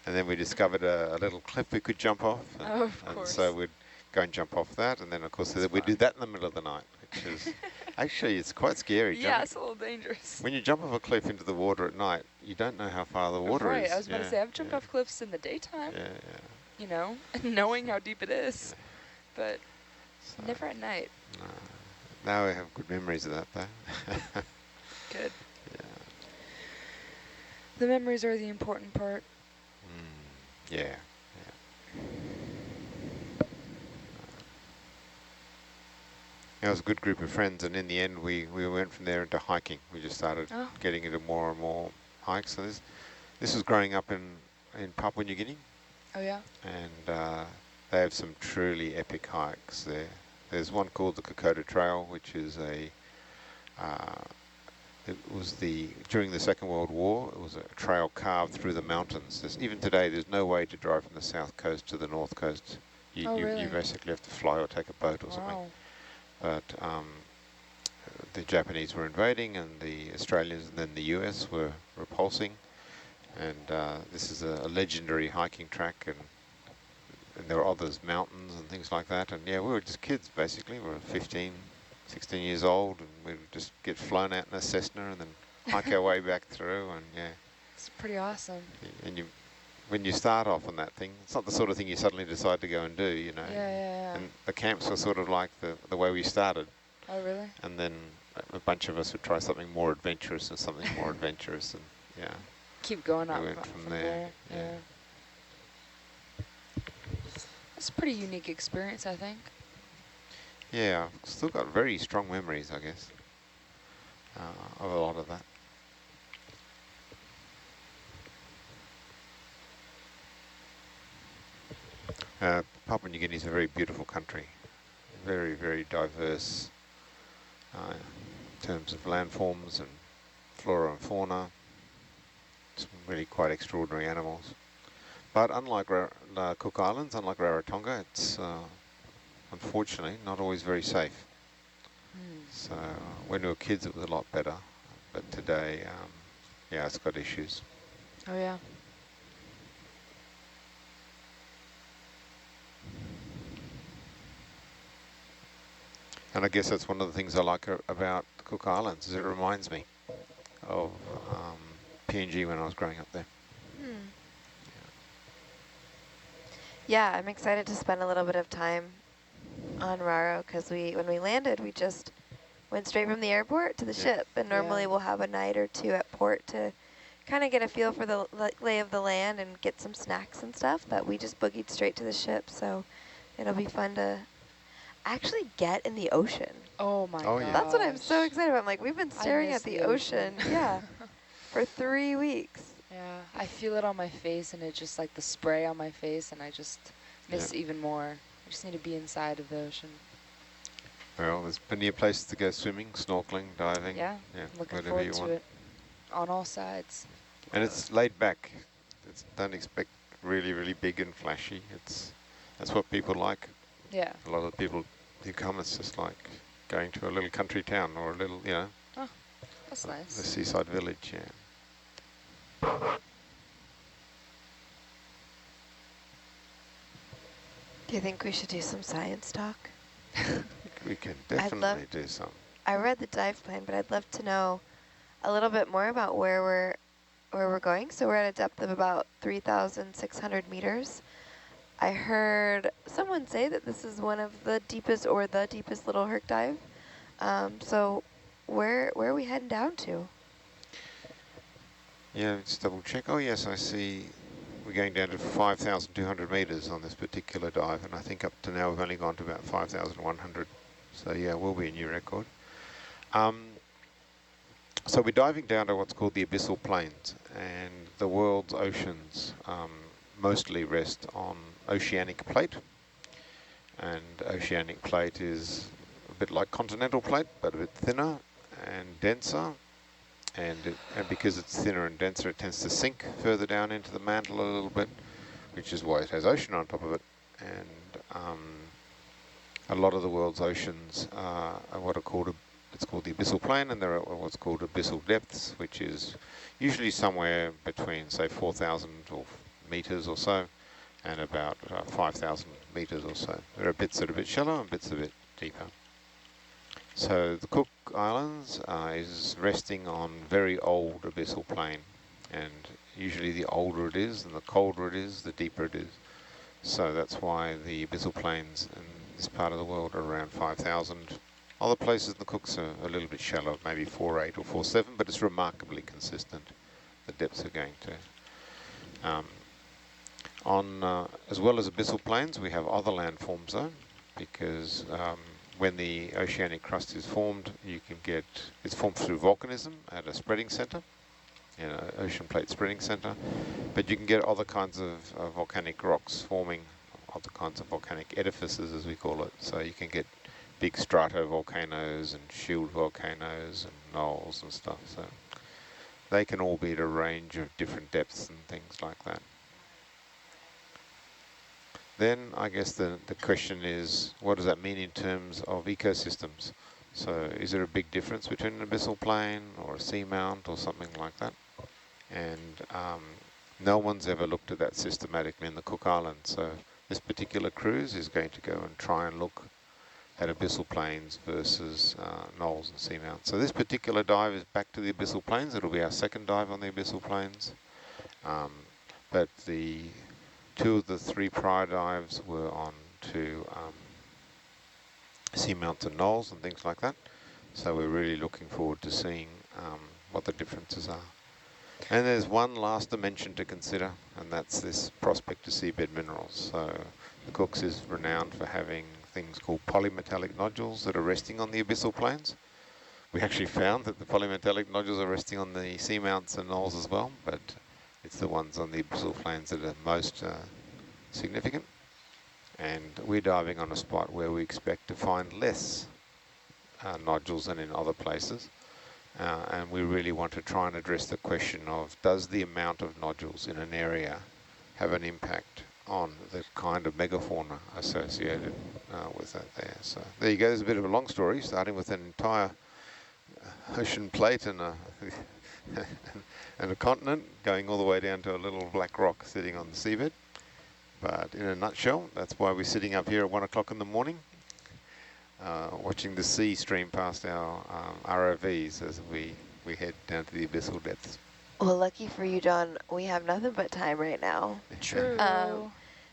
And then we discovered a little cliff we could jump off, and so we'd go and jump off that, and then of course we'd do that in the middle of the night, which is actually it's quite scary. Yeah, it's a little dangerous. When you jump off a cliff into the water at night, you don't know how far the water is. Right, I was about to say, I've jumped off cliffs in the daytime, you know, knowing how deep it is, but never at night. No. Now we have good memories of that, though. Good. Yeah. The memories are the important part. Yeah. It was a good group of friends, and in the end we went from there into hiking. We just started getting into more and more hikes. So this was growing up in in Papua New Guinea, Oh yeah? and they have some truly epic hikes there. There's one called the Kokoda Trail, which is it was during the Second World War, it was a trail carved through the mountains. Even today, there's no way to drive from the south coast to the north coast. Oh, really? You basically have to fly or take a boat or something. Wow. But the Japanese were invading, and the Australians and then the US were repulsing. And this is a legendary hiking track, and there are others, mountains and things like that. And yeah, we were just kids basically. We were 15, 16 years old, and we'd just get flown out in a Cessna and then hike our way back through. And yeah, It's pretty awesome. and when you start off on that thing, it's not the sort of thing you suddenly decide to go and do, you know. Yeah. And the camps were sort of like the way we started. Oh, really? And then a bunch of us would try something more adventurous and something more adventurous, and yeah. Keep going We up went from from there. there, Yeah. yeah. It's a pretty unique experience, I think. Yeah, I've still got very strong memories, I guess, of a lot of that. Papua New Guinea is a very beautiful country, very, very diverse in terms of landforms and flora and fauna. Some really quite extraordinary animals. But unlike Cook Islands, unlike Rarotonga, it's unfortunately not always very safe. So when we were kids it was a lot better, but today, yeah, it's got issues. Oh, yeah. And I guess that's one of the things I like about the Cook Islands, is it reminds me of PNG when I was growing up there. Yeah, I'm excited to spend a little bit of time on Raro, because when we landed, we just went straight from the airport to the ship, and normally we'll have a night or two at port to kind of get a feel for the lay of the land and get some snacks and stuff, but we just boogied straight to the ship, so it'll be fun to actually get in the ocean. Oh my Oh, gosh. yeah. That's what I'm so excited about. I'm like, we've been staring miss at the the ocean, ocean. yeah, for 3 weeks. Yeah, I feel it on my face, and it's just like the spray on my face, and I just miss even more. I just need to be inside of the ocean. Well, there's plenty of places to go swimming, snorkeling, diving. Yeah, looking whatever you forward to want. it on all sides. And it's laid back. Don't expect really, really big and flashy. That's what people like. Yeah. A lot of people who come, it's just like going to a little country town or a little, you know, That's the nice. seaside village, yeah. Do you think we should do some science talk? We can definitely do some. I read the dive plan, but I'd love to know a little bit more about where we're going. So we're at a depth of about 3,600 meters. I heard someone say that this is one of the deepest or the deepest little Herc dive. So where are we heading down to? Yeah, let's double check. Oh yes, I see we're going down to 5,200 meters on this particular dive, and I think up to now we've only gone to about 5,100. So yeah, will be a new record. So we're diving down to what's called the abyssal plains, and the world's oceans mostly rest on oceanic plate. And oceanic plate is a bit like continental plate, but a bit thinner and denser. And because it's thinner and denser, it tends to sink further down into the mantle a little bit, which is why it has ocean on top of it. And a lot of the world's oceans are what are called it's called the abyssal plain, and there are what's called abyssal depths, which is usually somewhere between, say, 4,000 meters or so, and about 5,000 meters or so. There are bits that are a bit shallow and bits a bit deeper. So the Cook Islands is resting on very old abyssal plain, and usually the older it is and the colder it is, the deeper it is. So that's why the abyssal plains in this part of the world are around 5,000. Other places in the Cooks are a little bit shallow, maybe 4.8 or 4.7, but it's remarkably consistent, the depths are going to. As well as abyssal plains, we have other landforms though, because when the oceanic crust is formed, it's formed through volcanism at a spreading center, ocean plate spreading center. But you can get other kinds of volcanic rocks forming, other kinds of volcanic edifices, as we call it. So you can get big stratovolcanoes and shield volcanoes and knolls and stuff. So they can all be at a range of different depths and things like that. Then I guess the question is, what does that mean in terms of ecosystems? So is there a big difference between an abyssal plain or a seamount or something like that? And no one's ever looked at that systematically in the Cook Islands. So this particular cruise is going to go and try and look at abyssal plains versus knolls and seamounts. So this particular dive is back to the abyssal plains. It'll be our second dive on the abyssal plains. But the 2 of the 3 prior dives were on to seamounts and knolls and things like that. So we're really looking forward to seeing what the differences are. And there's one last dimension to consider, and that's this prospect of seabed minerals. So the Cooks is renowned for having things called polymetallic nodules that are resting on the abyssal plains. We actually found that the polymetallic nodules are resting on the seamounts and knolls as well, but it's the ones on the abyssal plains that are most significant. And we're diving on a spot where we expect to find less nodules than in other places. And we really want to try and address the question of, does the amount of nodules in an area have an impact on the kind of megafauna associated with that there? So there you go. There's a bit of a long story, starting with an entire ocean plate and a and a continent, going all the way down to a little black rock sitting on the seabed. But in a nutshell, that's why we're sitting up here at 1 o'clock in the morning, watching the sea stream past our ROVs as we head down to the abyssal depths. Well, lucky for you, John, we have nothing but time right now. True.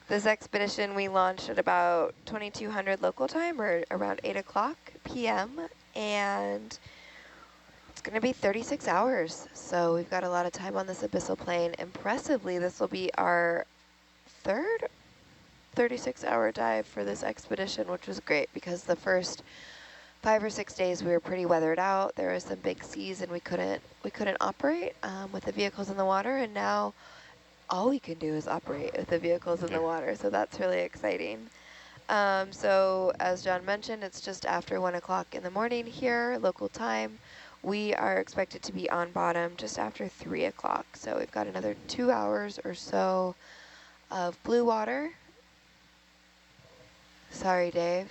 This expedition we launched at about 2200 local time, or around 8 o'clock p.m. and it's going to be 36 hours. So we've got a lot of time on this abyssal plain. Impressively, this will be our third 36-hour dive for this expedition, which was great because the first 5 or 6 days we were pretty weathered out. There was some big seas and we couldn't operate with the vehicles in the water, and now all we can do is operate with the vehicles in the water, so that's really exciting. So as John mentioned, it's just after 1 o'clock in the morning here, local time. We are expected to be on bottom just after 3 o'clock, so we've got another 2 hours or so of blue water. Sorry, Dave.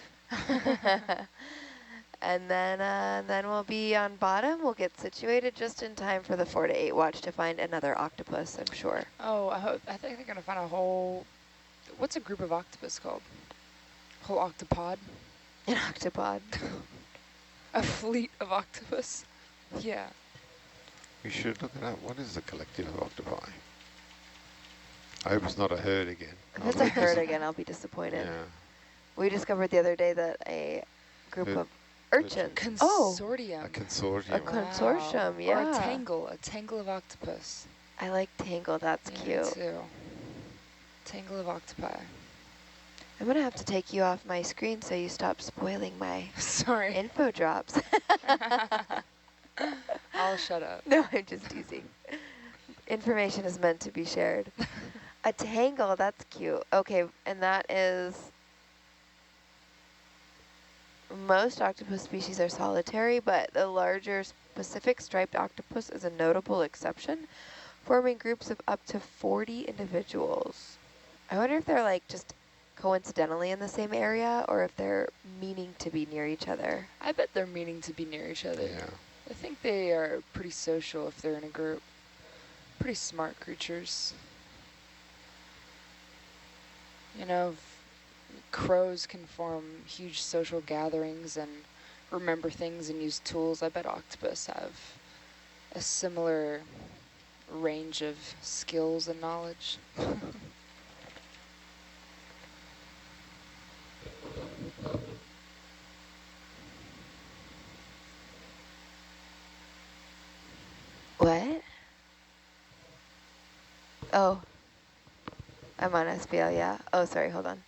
And then we'll be on bottom. We'll get situated just in time for the 4 to 8 watch to find another octopus, I'm sure. Oh, I think they're gonna find a whole. What's a group of octopus called? Whole octopod? An octopod. A fleet of octopus? Yeah. We should look it up. What is the collective of octopi? I hope it's not a herd again. If it's a herd again, I'll be disappointed. Yeah. We discovered the other day that a group of urchins. Consortium. A consortium. A consortium, yeah. Or a tangle of octopus. I like tangle, that's Yeah, cute. me too. Tangle of octopi. I'm gonna have to take you off my screen so you stop spoiling my Sorry. info drops. I'll shut up. No, I'm just teasing. Information is meant to be shared. A tangle, that's cute. Okay, and that is, most octopus species are solitary, but the larger Pacific striped octopus is a notable exception, forming groups of up to 40 individuals. I wonder if they're like just coincidentally in the same area or if they're meaning to be near each other. I bet they're meaning to be near each other. Yeah. I think they are pretty social if they're in a group. Pretty smart creatures. You know, crows can form huge social gatherings and remember things and use tools. I bet octopus have a similar range of skills and knowledge. What? Oh, I'm on SPL, yeah. Oh, sorry, hold on.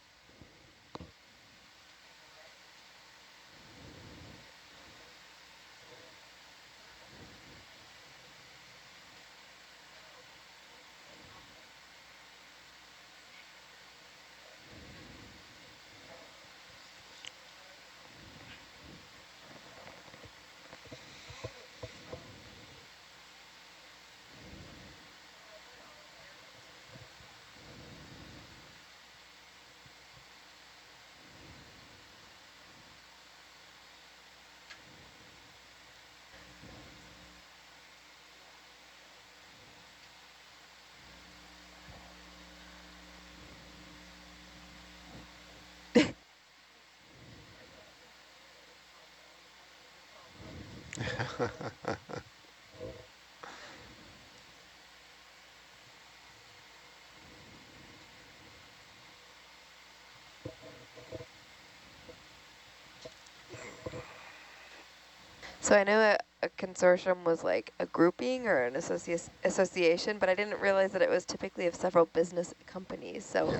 So I know a consortium was like a grouping or an association, but I didn't realize that it was typically of several business companies. So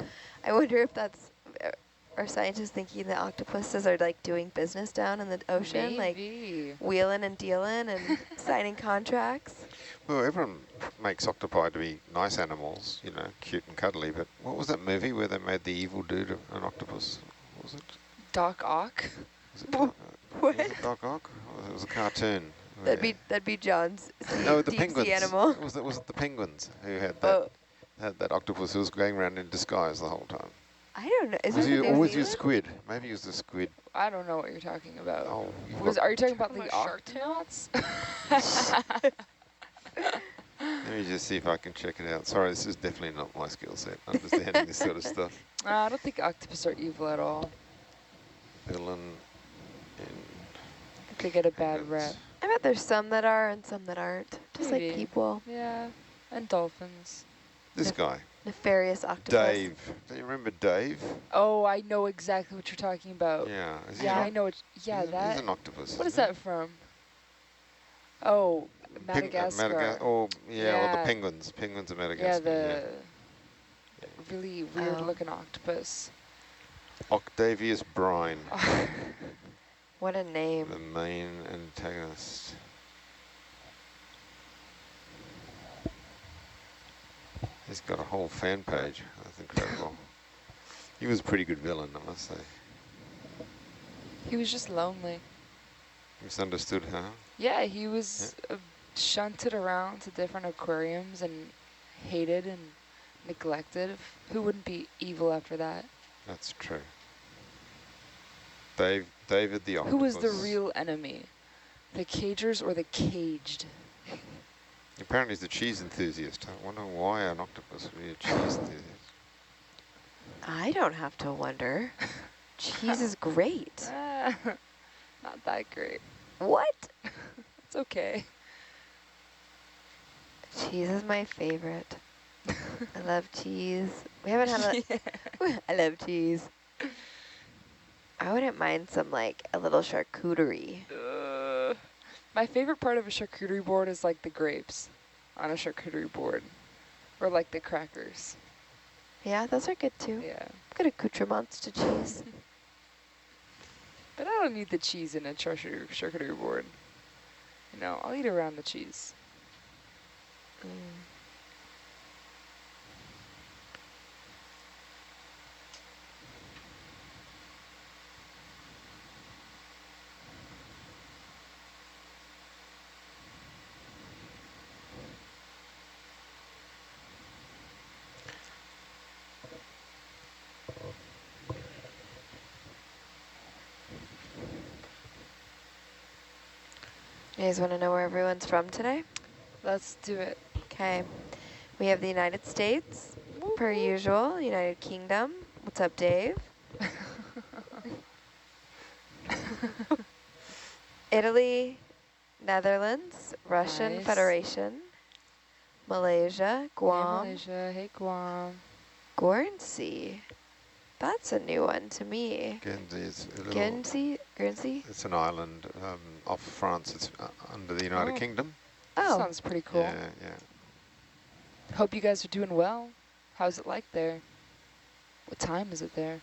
I wonder if that's, are scientists thinking the octopuses are like doing business down in the ocean, Maybe. like wheeling and dealing and signing contracts? Well, everyone makes octopi to be nice animals, you know, cute and cuddly, but what was that movie where they made the evil dude an octopus? What was it? Doc Ock? Was it, What? was it Doc Ock? It was a cartoon. That'd be John's No, the deep penguins. sea animal. Was it the penguins who had Oh, that octopus who was going around in disguise the whole time? I don't know. Is Was that he, the or New was he a Zealand? squid? Maybe he was a squid. I don't know what you're talking about. Oh, Are you talking about Talking the about Shark Tale? octonauts? let me just see if I can check it out. Sorry, this is definitely not my skill set, understanding this sort of stuff. I don't think octopus are evil at all. Villain in They get a bad penguins. rep. I bet there's some that are and some that aren't. Just Maybe. like people. Yeah, and dolphins. This guy, Nefarious octopus. Dave. Do you remember Dave? Oh, I know exactly what you're talking about. Yeah. Is he Yeah, an I know it. Yeah, he's that. an octopus. What is isn't that from? Oh, he? Madagascar. Or Yeah. the penguins. Penguins of Yeah, Madagascar. the really weird Oh. looking octopus. Octavius Brine, What a name. the main antagonist. He's got a whole fan page. That's incredible. He was a pretty good villain, I must say. He was just lonely. Misunderstood, huh? Yeah, he was shunted around to different aquariums and hated and neglected. Who wouldn't be evil after that? That's true. David the octopus. Who was the real enemy? The cagers or the caged? Apparently he's the cheese enthusiast. I wonder why an octopus would be a cheese enthusiast. I don't have to wonder. Cheese is great. Not that great. What? It's okay. Cheese is my favorite. I love cheese. We haven't had a... I love cheese. I wouldn't mind some, like, a little charcuterie. My favorite part of a charcuterie board is like the grapes on a charcuterie board. Or like the crackers. Yeah, those are good too. Yeah. Good accoutrements to cheese. But I don't need the cheese in a charcuterie board. You know, I'll eat around the cheese. Mm. You guys want to know where everyone's from today? Let's do it. Okay. We have the United States, per usual. United Kingdom. What's up, Dave? Italy, Netherlands, Russian Nice. Federation, Malaysia, Guam, Hey, Malaysia. Hey, Guam. Guernsey. That's a new one to me. Guernsey is a little... Guernsey? It's an island off France. It's under the United Oh. Kingdom. Oh, Sounds pretty cool. Yeah, yeah. Hope you guys are doing well. How's it like there? What time is it there?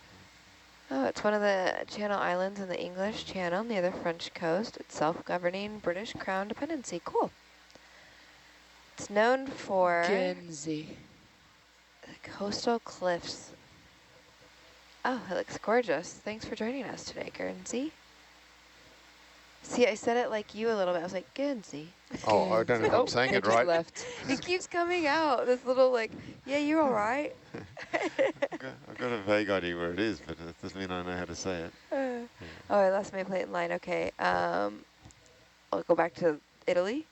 oh, it's one of the Channel Islands in the English Channel near the French coast. It's self-governing British Crown dependency. Cool. It's known for Guernsey. the coastal cliffs. Oh, it looks gorgeous. Thanks for joining us today, Guernsey. See, I said it like you a little bit. I was like, Guernsey. Oh, I don't know if I'm saying it just right. left. It keeps coming out. This little like, yeah, you're all right. I've got a vague idea where it is, but it doesn't mean I know how to say it. Oh, I lost my plate in line. Okay. I'll go back to Italy,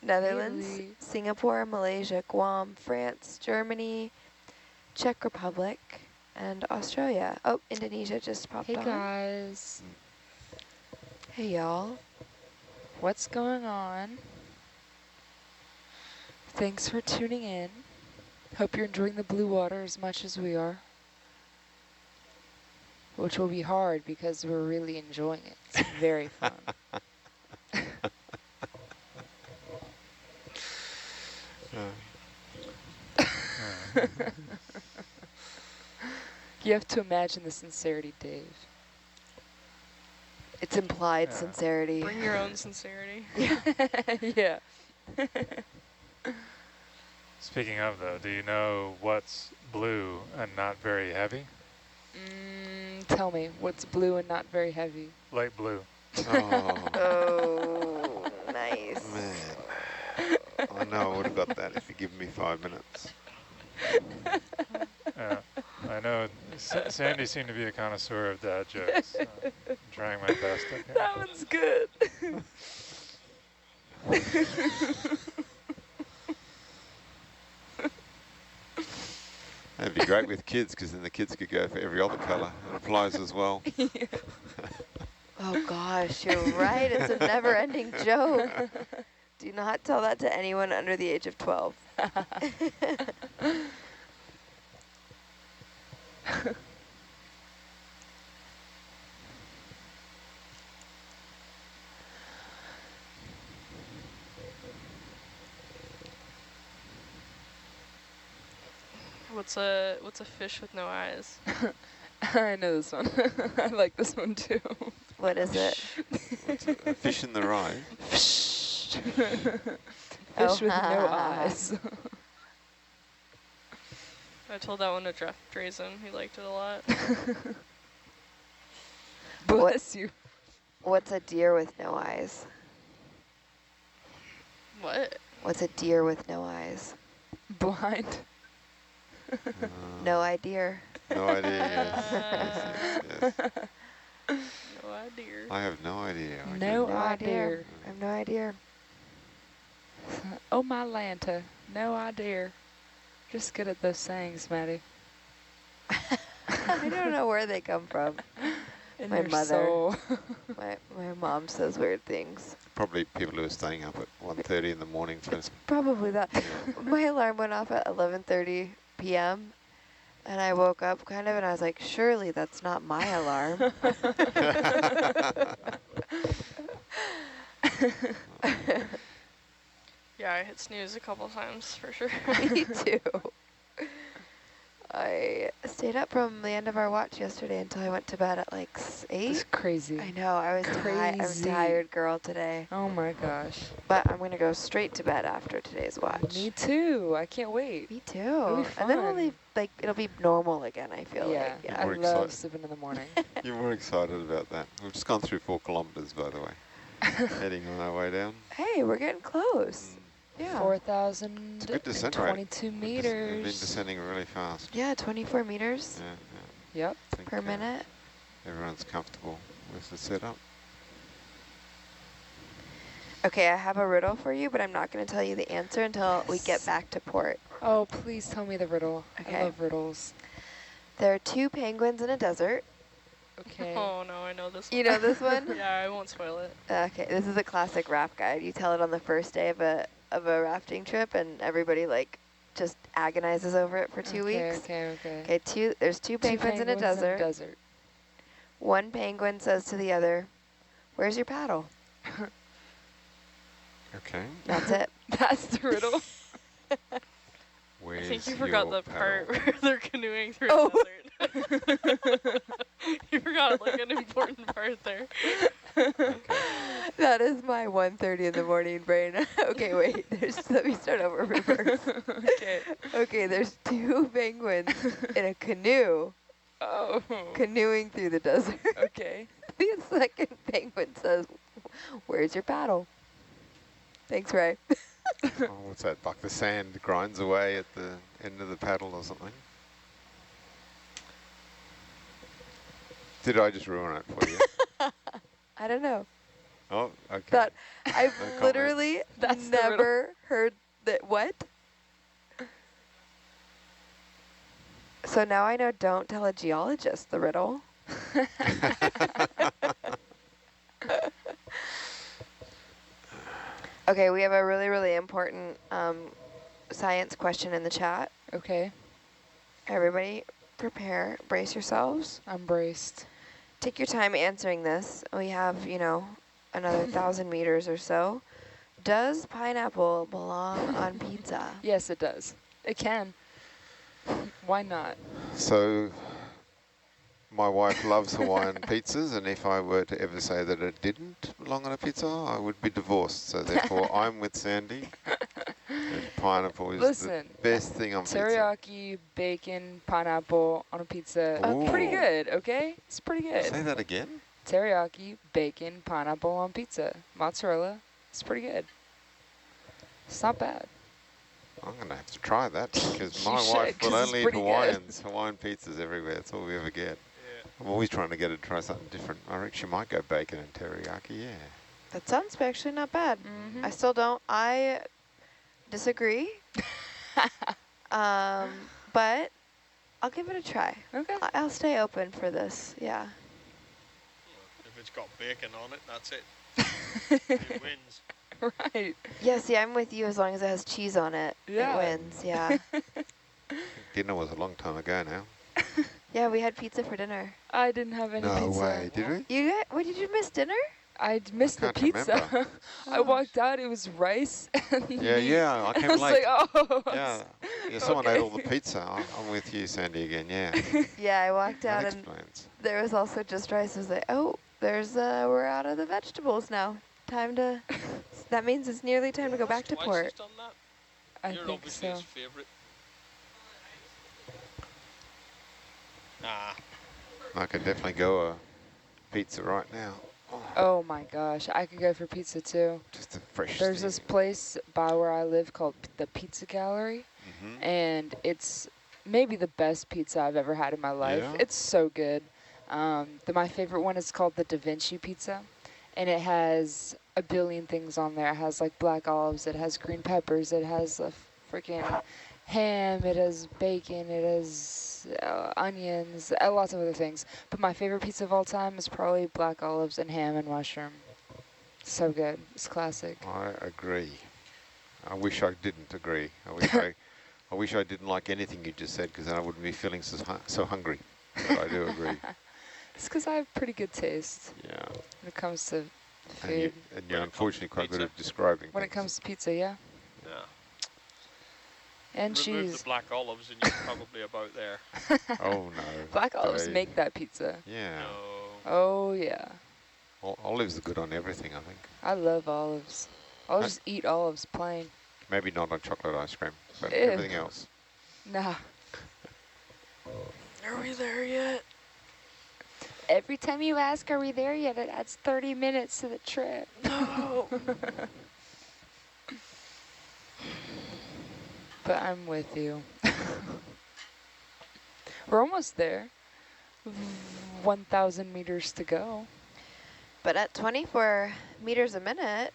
Netherlands, Italy. Singapore, Malaysia, Guam, France, Germany, Czech Republic, and Australia. Oh, Indonesia just popped Hey, on. guys. Hey, y'all. What's going on? Thanks for tuning in. Hope you're enjoying the blue water as much as we are. Which will be hard because we're really enjoying it. It's very fun. You have to imagine the sincerity, Dave. It's implied sincerity. Bring your own sincerity. Yeah. Speaking of, though, do you know what's blue and not very heavy? Tell me, what's blue and not very heavy? Light blue. Oh, Oh, nice. man. I know I would have got that if you give me 5 minutes. I know Sandy seemed to be a connoisseur of dad jokes. So I'm trying my best. Okay. That one's good. That'd be great with kids, because then the kids could go for every other colour. It applies as well. Oh gosh, you're right. It's a never-ending joke. Do not tell that to anyone under the age of 12. What's a fish with no eyes? I know this one. I like this one too. What is it? What's a fish in the rye? Fish Oh, with no eyes. I told that one to Jeff Drazen. He liked it a lot. Bless you. What's a deer with no eyes? What? What's a deer with no eyes? Blind. No idea. No idea, yes. No idea. I have no idea. No No idea. idea. I have no idea. Oh my Lanta. No idea. Just good at those sayings, Maddie. I don't know where they come from. In My your mother. soul. My mom says weird things. Probably people who are staying up at 1:30 in the morning first. Probably that. My alarm went off at 11:30 p.m. and I woke up kind of and I was like, surely that's not my alarm. Yeah, I hit snooze a couple times for sure. Me too. I stayed up from the end of our watch yesterday until I went to bed at like 8. It's crazy. I know, I was I'm a Crazy. tired girl today. Oh my gosh. But I'm going to go straight to bed after today's watch. Me too. I can't wait. Me too. It'll be And then we'll fun. leave, like, it'll be normal again, I feel Yeah, like. Yeah. I More love excited. sleeping in the morning. You're more excited about that. We've just gone through 4 kilometres, by the way. Heading on our way down. Hey, we're getting close. Yeah. 4,022 It's a good descent rate. We've been meters. descending really fast. Yeah, 24 meters Yeah. Yep. I think, per minute. Everyone's comfortable with the setup. Okay, I have a riddle for you, but I'm not going to tell you the answer until we get back to port. Oh, please tell me the riddle. Okay. I love riddles. There are 2 penguins in a desert. Okay. Oh no, I know this one. You know this one? Yeah, I won't spoil it. Okay, this is a classic raft guide. You tell it on the first day of a rafting trip, and everybody like just agonizes over it for 2 weeks. Okay. Okay, there's two penguins in a desert. One penguin says to the other, "Where's your paddle?" Okay. That's it. That's the riddle. Where's I think you forgot your the part paddle? where they're canoeing through Oh. a desert. You forgot like an important part there. Okay. That is my 1:30 in the morning brain. Okay, wait. Let me start over reverse. Okay. Okay, there's 2 penguins in a canoe Oh. canoeing through the desert. Okay. The second penguin says, "Where's your paddle?" Thanks, Ray. Oh, what's that? Like the sand grinds away at the end of the paddle or something? Did I just ruin it for you? I don't know. Oh, okay. That I've No comment. literally That's the riddle. never heard that. What? So now I know, don't tell a geologist the riddle. Okay, we have a really, really important science question in the chat. Okay, Everybody prepare, brace yourselves. I'm braced. Take your time answering this. We have, you know, another 1,000 meters or so. Does pineapple belong on pizza? Yes, it does. It can. Why not? So my wife loves Hawaiian pizzas, and if I were to ever say that it didn't belong on a pizza, I would be divorced. So therefore, I'm with Sandy. And pineapple is Listen, the best thing on pizza. teriyaki, bacon, pineapple on a pizza. Okay. Pretty good, okay? It's pretty good. Say that again. Teriyaki, bacon, pineapple on pizza. Mozzarella. It's pretty good. It's not bad. I'm going to have to try that because You my should, wife 'cause will it's only eat pretty good. Hawaiian pizzas everywhere. That's all we ever get. Yeah. I'm always trying to get her to try something different. I reckon she might go bacon and teriyaki, yeah. That sounds actually not bad. Mm-hmm. I still don't. I disagree. But I'll give it a try. Okay. I'll stay open for this. Yeah. If it's got bacon on it, that's it. It wins. Right. Yeah, see, I'm with you as long as it has cheese on it. Yeah. It wins, yeah. Dinner was a long time ago now. Yeah, we had pizza for dinner. I didn't have any No pizza. way, did we? What, did you miss dinner? I missed the Can't pizza. remember. I walked out, it was rice and Yeah, meat. yeah, I I came was late. like, oh. Yeah, someone ate all the pizza. I'm with you, Sandy, again, yeah. Yeah, I walked That out and explains. there was also just rice. I was like, oh, we're out of the vegetables now. Time to, that means it's nearly time to go back to Twice port. he's done that. I You're think obviously so. his favourite. Nah. I could definitely go a pizza right now. Oh my gosh, I could go for pizza too. Just a fresh There's this place by where I live called the Pizza Gallery, Mm-hmm. and it's maybe the best pizza I've ever had in my life. Yeah? It's so good. My favorite one is called the Da Vinci Pizza, and it has a billion things on there. It has like black olives, it has green peppers, it has a freaking ham, it has bacon, it has onions, lots of other things. But my favorite pizza of all time is probably black olives and ham and mushroom. So good. It's classic. I agree. I wish I didn't agree. I wish I didn't like anything you just said, because then I wouldn't be feeling so hungry. But I do agree. It's because I have pretty good taste Yeah. when it comes to food. And you're unfortunately quite good at describing When it things. comes to pizza, yeah. Yeah. And Remove cheese. the black olives and you're probably about there. Oh, no. Black olives Dave. make that pizza. Yeah. No. Oh, yeah. Olives are good on everything, I think. I love olives. I'll just eat olives plain. Maybe not on chocolate ice cream, but Ew. everything else. Nah. Are we there yet? Every time you ask, are we there yet, it adds 30 minutes to the trip. No. But I'm with you. We're almost there. 1,000 meters to go. But at 24 meters a minute,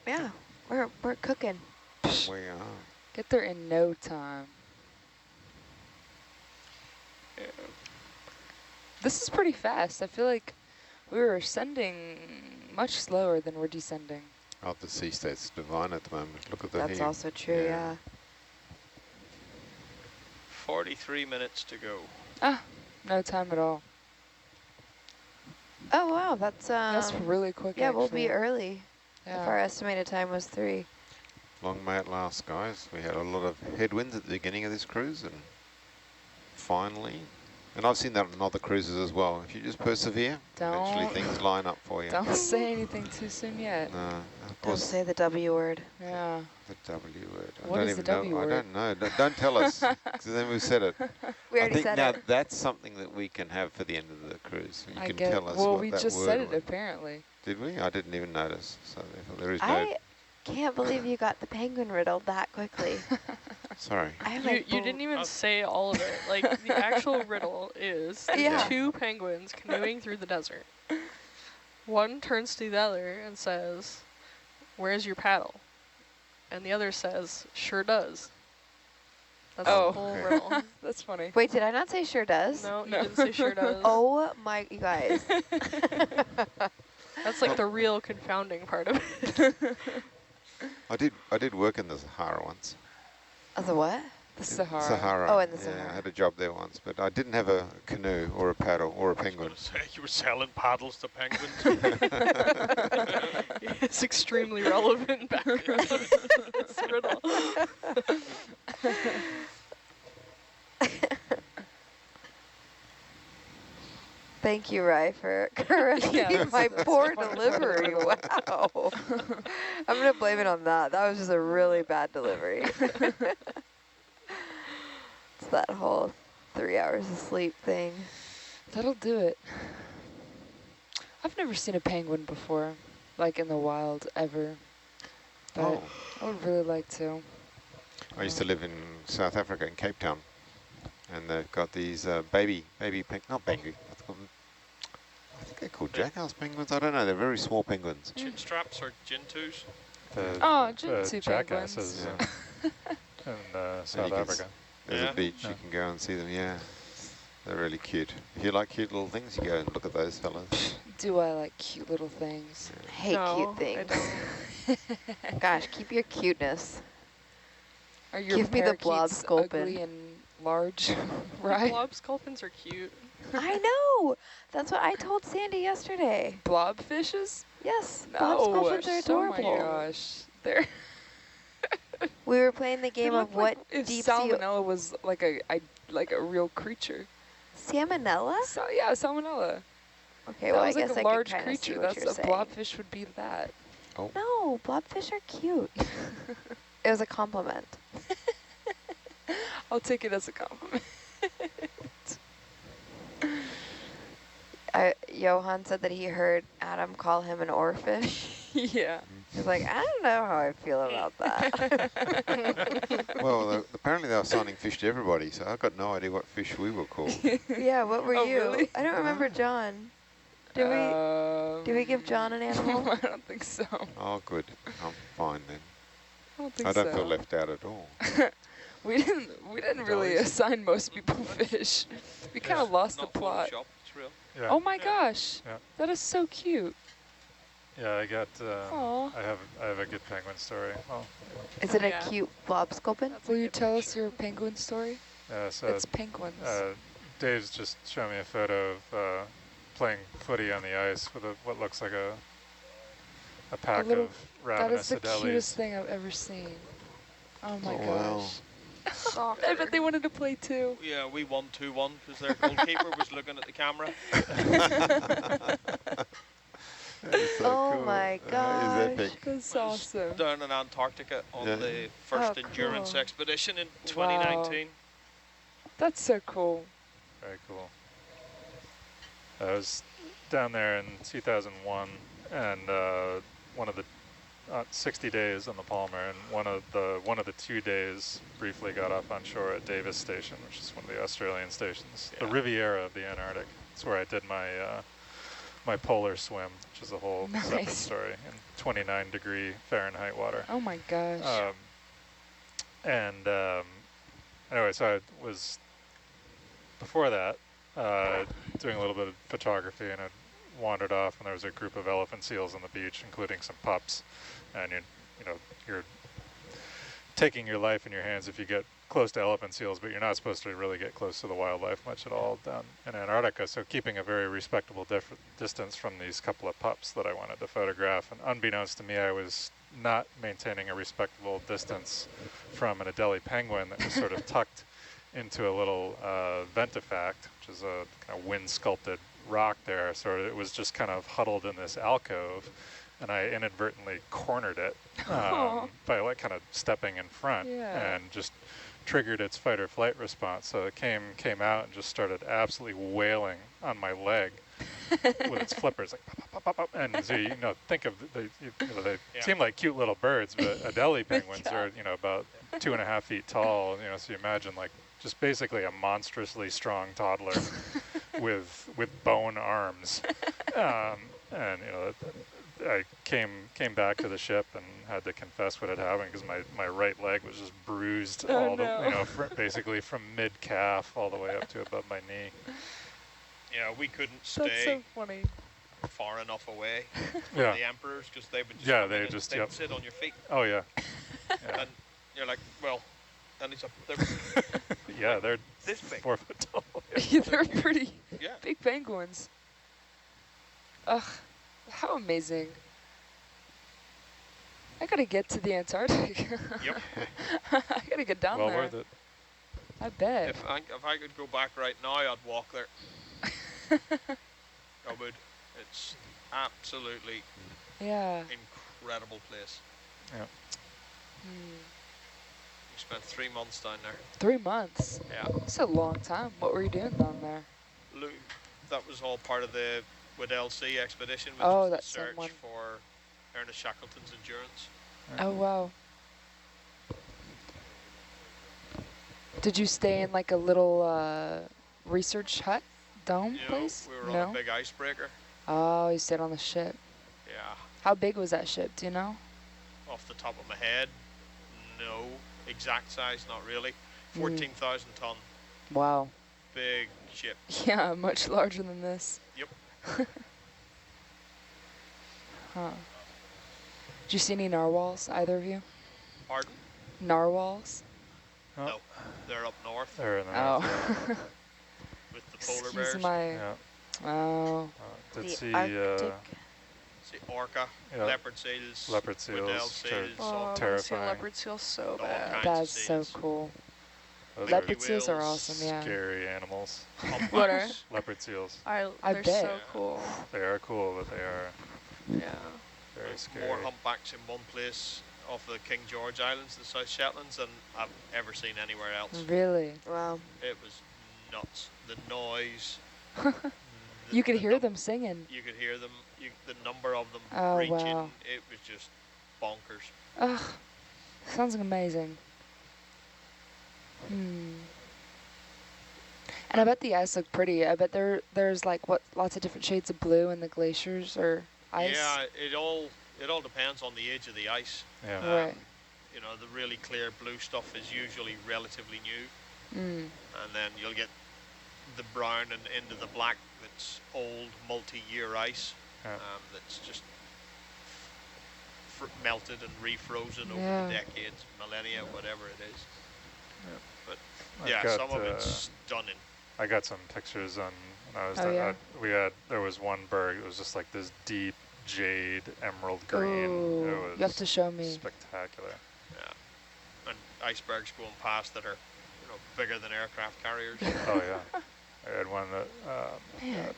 yeah, we're cooking. We are. Get there in no time. Yeah. This is pretty fast. I feel like we were ascending much slower than we're descending. Oh, the sea state's divine at the moment. Look at the That's heat. also true, yeah. 43 minutes to go. Ah, no time at all. Oh, wow, that's really quick, yeah, we'll actually. be early. Yeah. If our estimated time was 3. Long may it last, guys. We had a lot of headwinds at the beginning of this cruise, and finally, and I've seen that on other cruises as well. If you just persevere, eventually Don't- things line up for you. Don't say anything too soon yet. No, of Don't course, say the W word. Yeah. the W word. What I don't is the even W know. word? I don't know. Don't tell us, because then we've said it. We I already think said now it. that's something that we can have for the end of the cruise. You I can get. tell us Well, what we that just word said it was. apparently. Did we? I didn't even notice. So therefore there is no. I can't believe you got the penguin riddle that quickly. Sorry. I have You didn't even say all of it. Like, the actual riddle is Yeah. 2 penguins canoeing through the desert. One turns to the other and says, "Where's your paddle?" And the other says, "Sure does." That's Oh. the whole riddle. That's funny. Wait, did I not say sure does? No, you No. didn't say "sure does." Oh my, you guys. That's like the real confounding part of it. I did work in the Sahara once. As a what? The Sahara. Sahara. Oh, in the yeah, Sahara. I had a job there once, but I didn't have a canoe or a paddle or a I was penguin. going to say, you were selling paddles to penguins. It's extremely relevant background to this riddle. Thank you, Rye, for correcting Yeah, my that's poor funny. delivery. Wow. I'm going to blame it on that. That was just a really bad delivery. It's that whole 3 hours of sleep thing. That'll do it. I've never seen a penguin before, like in the wild, ever. But Oh, I would really like to. I used to live in South Africa in Cape Town, and they've got these baby not baby, what's called them? I think they're called jackhouse penguins. I don't know. They're very small penguins. Chin straps or gintus. Oh, Gentoo jackasses penguins. in South Africa. There's Yeah. a beach, you can go and see them, yeah. They're really cute. If you like cute little things, you go and look at those fellas. Do I like cute little things? I hate No, cute I things. Gosh, keep your cuteness. Are your Give me the blob parakeets sculpin. ugly and large? Right? Blob sculpins are cute. I know. That's what I told Sandy yesterday. Blobfishes? Yes, No. blob sculpins are Oh my adorable. gosh. They're We were playing the game of what if deep sea... salmonella was like a real creature. Salmonella? So yeah, salmonella. Okay, That well, I was like guess a I large can kind of see creature. what That's you're a saying. blobfish would be that. No, blobfish are cute. It was a compliment. I'll take it as a compliment. Johan said that he heard Adam call him an oarfish. Yeah. He's like, I don't know how I feel about that. Well, apparently they were signing fish to everybody, so I got no idea what fish we were called. Yeah, what were Oh, you? really? I don't remember John. Did we give John an animal? I don't think so. Oh, good. I'm fine then. I don't think I so. don't feel left out at all. We didn't really assign most people fish. We kind of lost the Not plot. Photoshop, it's real. Yeah. Oh my gosh, Yeah. that is so cute. Yeah, I got. Aw. I have a good penguin story. Oh, Is it a Yeah. cute blob sculpin? Will you tell us your penguin story? so It's penguins. Dave's just showing me a photo of playing footy on the ice with what looks like a pack little- of that ravenous is the cutest adeles. thing I've ever seen. Oh my Oh, wow. gosh. I bet they wanted to play too. Yeah, we won 2-1 because their goalkeeper was looking at the camera. That is so Oh cool. my That is gosh. epic. That's Was awesome. Down in Antarctica on Yeah. the first Oh, endurance cool. expedition in 2019. That's so cool. Very cool. I was down there in 2001, and one of the 60 days on the Palmer, and one of the 2 days briefly got off on shore at Davis Station, which is one of the Australian stations, the Yeah. Riviera of the Antarctic. It's where I did my my polar swim, which is a whole separate Nice. story, in 29-degree Fahrenheit water. Oh my gosh. Anyway, so I was, before that, doing a little bit of photography, and I wandered off, and there was a group of elephant seals on the beach, including some pups, and you're taking your life in your hands if you get close to elephant seals, but you're not supposed to really get close to the wildlife much at all down in Antarctica, so keeping a very respectable distance from these couple of pups that I wanted to photograph, and unbeknownst to me, I was not maintaining a respectable distance from an Adelie penguin that was sort of tucked into a little ventifact, which is a kind of wind-sculpted rock there, so it was just kind of huddled in this alcove, and I inadvertently cornered it by like kind of stepping in front, Yeah. and just triggered its fight or flight response. So it came out and just started absolutely wailing on my leg with its flippers, like pop, pop, pop, pop. And so think of they Yeah. seem like cute little birds, but Adelie penguins Yeah. are about 2.5 feet tall. So you imagine like just basically a monstrously strong toddler with bone arms, and I came back to the ship and had to confess what had happened because my right leg was just bruised Oh, no. basically from mid calf all the way up to above my knee. Yeah, we couldn't That's stay. so funny. far enough away from Yeah. the emperors, because they would just Yeah, come they in and just, they'd yep. sit on your feet, Oh, yeah. Yeah. and you're like, well, and they're Yeah, they're this big. 4 foot tall. Yeah, they're pretty Yeah. big penguins. Ugh, how amazing. I gotta get to the Antarctic. Yep. I gotta get down Well there. worth it. I bet. If I could go back right now, I'd walk there. I would. It's absolutely Yeah. incredible place. Yeah. We spent 3 months down there. 3 months. Yeah. That's a long time. What were you doing down there? That was all part of the Waddell Sea expedition, which Oh, was the that's search someone. for Ernest Shackleton's Endurance. Oh, wow. Did you stay in like a little research hut dome place? We were on a big icebreaker. Oh, you stayed on the ship. Yeah. How big was that ship? Do you know? Off the top of my head, no. Exact size, not really. 14,000 ton. Wow. Big ship. Yeah, much larger than this. Yep. Huh. Did you see any narwhals, either of you? Pardon? Narwhals? Oh. No, they're up north They're in the Oh. north, with the polar Excuse bears. my... yeah. Oh. Did The see Arctic. See orca, yeah, leopard seals, leopard Waddell seals, they're seals, Oh, all I want to see a terrifying. leopard seal so all bad. kinds That's of so seals. cool. Those Leopard are seals are whales, awesome, yeah. scary animals. humpbacks. What are? Leopard seals. I They're bet. so cool. They are cool, but they are Yeah. very More scary. humpbacks in one place off the King George Islands, the South Shetlands, than I've ever seen anywhere else. Really? Wow. It was nuts. The noise. You could the hear num- them singing. You could hear them. The number of them Oh, reaching. wow. It was just bonkers. Ugh. Sounds amazing. And I bet the ice looked pretty. I bet there's like lots of different shades of blue in the glaciers or ice. Yeah, it all depends on the age of the ice. Yeah. Right. You know, the really clear blue stuff is usually relatively new, and then you'll get the brown and into the black that's old multi-year ice. Yeah. That's just melted and refrozen over Yeah. the decades, millennia, whatever it is. Yeah. But I've yeah, got, some of it's stunning. I got some pictures on when I was Oh, down. yeah? There was one berg. It was just like this deep jade emerald green. Ooh, It was you have to show me. spectacular. Yeah, and icebergs going past that are, bigger than aircraft carriers. Oh yeah. I had one that Man.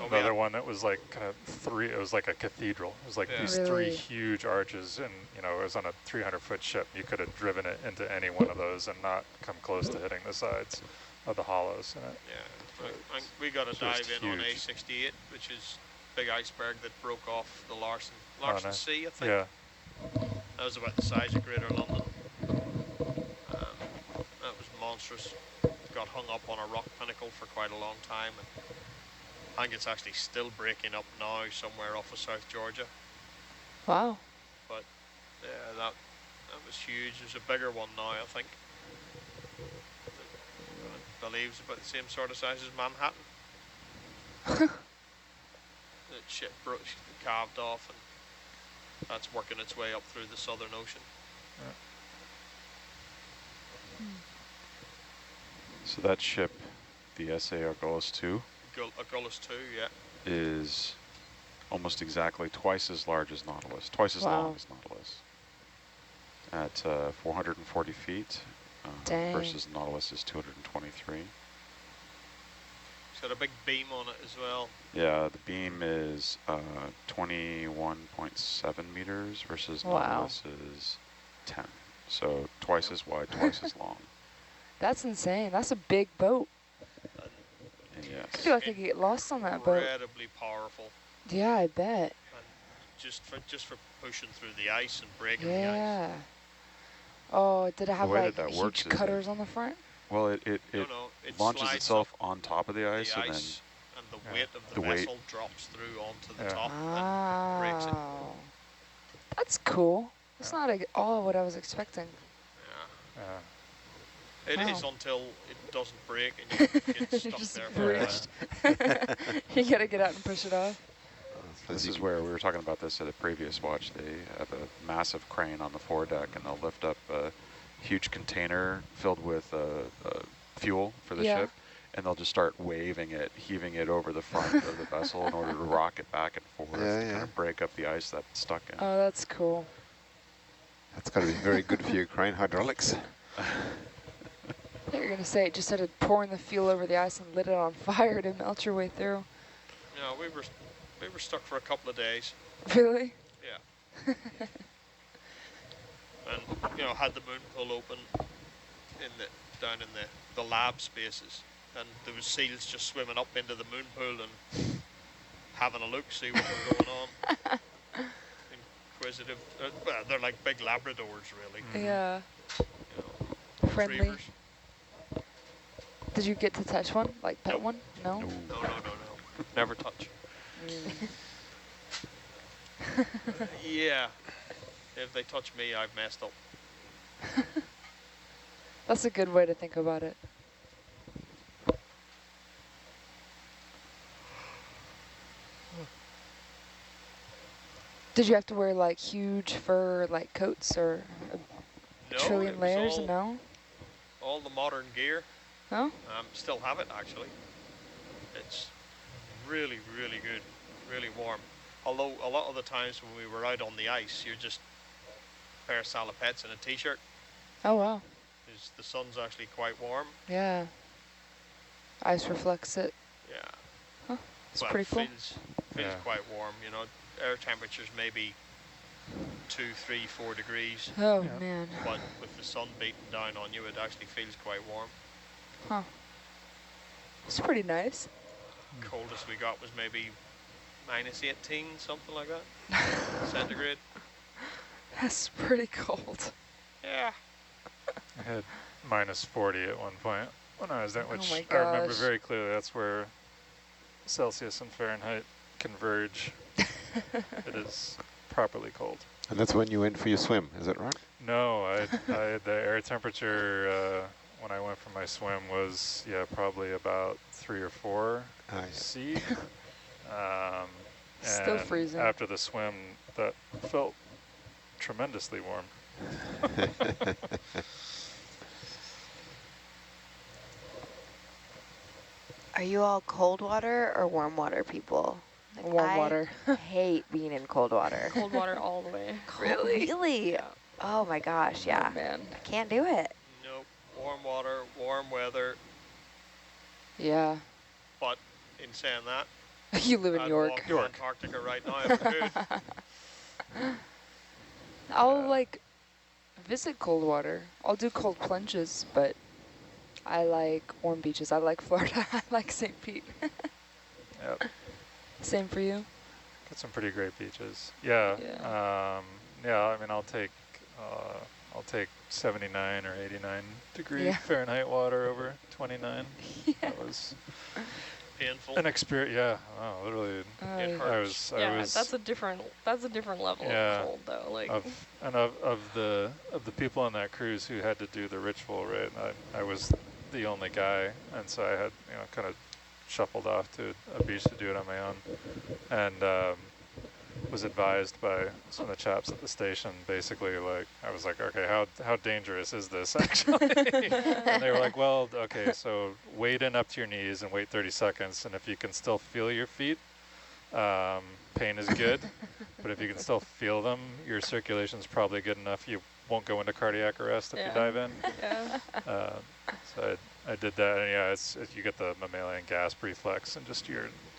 another one that was like kind of three. It was like a cathedral. It was like Yeah. these Really? 3 huge arches, and it was on a 300-foot ship. You could have driven it into any one of those and not come close to hitting the sides of the hollows in it. Yeah, we got a It's just dive in on huge. A68, which is big iceberg that broke off the Larsen nice. Sea, I think. Yeah. That was about the size of Greater London. That was monstrous. Got hung up on a rock pinnacle for quite a long time, and I think it's actually still breaking up now somewhere off of South Georgia. Wow. But yeah, that was huge. There's a bigger one now, I think. I believe it's about the same sort of size as Manhattan. That ship calved off, and that's working its way up through the Southern Ocean. So that ship, the SA Argolis 2, Argolis 2, yeah. is almost exactly twice as large as Nautilus, twice as Wow. long as Nautilus, at 440 feet Dang. versus Nautilus is 223. It's got a big beam on it as well. Yeah, the beam is 21.7 meters versus Wow. Nautilus is 10. So twice as wide, twice as long. That's insane. That's a big boat. And I yes. feel like I could get lost on that boat. Incredibly powerful. Yeah, I bet. And just for pushing through the ice and breaking the ice. Yeah. Oh, did it have way like that huge works is cutters on the front? Well, it No, it launches slides itself up on top of the ice, the and ice, and the Yeah. weight of the The weight. vessel drops through onto the Yeah. top and breaks it. Wow. That's cool. That's not at all what I was expecting. Yeah. Yeah. It is Wow. until it doesn't break and you get stuck Just there for a while. bridged. You gotta get out and push it off. This is where we were talking about this at a previous watch. They have a massive crane on the foredeck, and they'll lift up a huge container filled with fuel for the ship, and they'll just start waving it, heaving it over the front of the vessel in order to rock it back and forth to kind of break up the ice that's stuck in. Oh, that's cool. That's got to be very good for your crane hydraulics. I thought you were going to say it just started pouring the fuel over the ice and lit it on fire to melt your way through. No, we were stuck for a couple of days. Really? Yeah. And had the moon pool open down in the lab spaces, and there was seals just swimming up into the moon pool and having a look, see what was going on. Inquisitive. Well, they're like big Labradors, really. Yeah. Friendly. Retrievers. Did you get to touch one? Like pet one? No? No. Never touch. Yeah. If they touch me, I've messed up. That's a good way to think about it. Did you have to wear like huge fur like coats or a trillion layers? No? All the modern gear. No? Still have it, actually. It's really, really good, really warm. Although a lot of the times when we were out on the ice, you're just a pair of salopettes and a t-shirt. Oh, wow. Because the sun's actually quite warm. Yeah. Ice reflects it. Yeah. Huh. It's Well, pretty cool. Feels quite warm, Air temperatures maybe 2, 3, 4 degrees. Oh, man. But with the sun beating down on you, it actually feels quite warm. Huh. It's pretty nice. Coldest we got was maybe -18, something like that, centigrade. That's pretty cold. Yeah. I had -40 at one point when I was there, which my I remember gosh. very clearly. That's where Celsius and Fahrenheit converge. It is properly cold. And that's when you went for your swim, is that right? No, the air temperature when I went for my swim was probably about 3 or 4 C. Still and freezing. After the swim, that felt tremendously warm. Are you all cold water or warm water people? Like, Warm water. I hate being in cold water. Cold water all the way. Really? Yeah. Oh my gosh, yeah. Oh, man. I can't do it. Nope. Warm water, warm weather. Yeah. But in saying that, You live in I'd York. walk to Antarctica right now if I could. I'll like visit cold water. I'll do cold plunges, but I like warm beaches. I like Florida. I like St. Pete. Yep. Same for you? Got some pretty great beaches. Yeah. I mean, I'll take 79 or 89 degree Fahrenheit water over 29. That was Painful. an experience. Yeah. Oh, literally. It hurts. Yeah, that's a different level of cold though. Like of the people on that cruise who had to do the ritual, right? I was the only guy, and so I had kind of shuffled off to a beach to do it on my own, and was advised by some of the chaps at the station. Basically, like I was like, okay, how dangerous is this actually? And they were like, well, okay, so wade in up to your knees and wait 30 seconds, and if you can still feel your feet, pain is good. But if you can still feel them, your circulation's probably good enough. You won't go into cardiac arrest if you dive in. Yeah. So I did that, and it's you get the mammalian gasp reflex, and just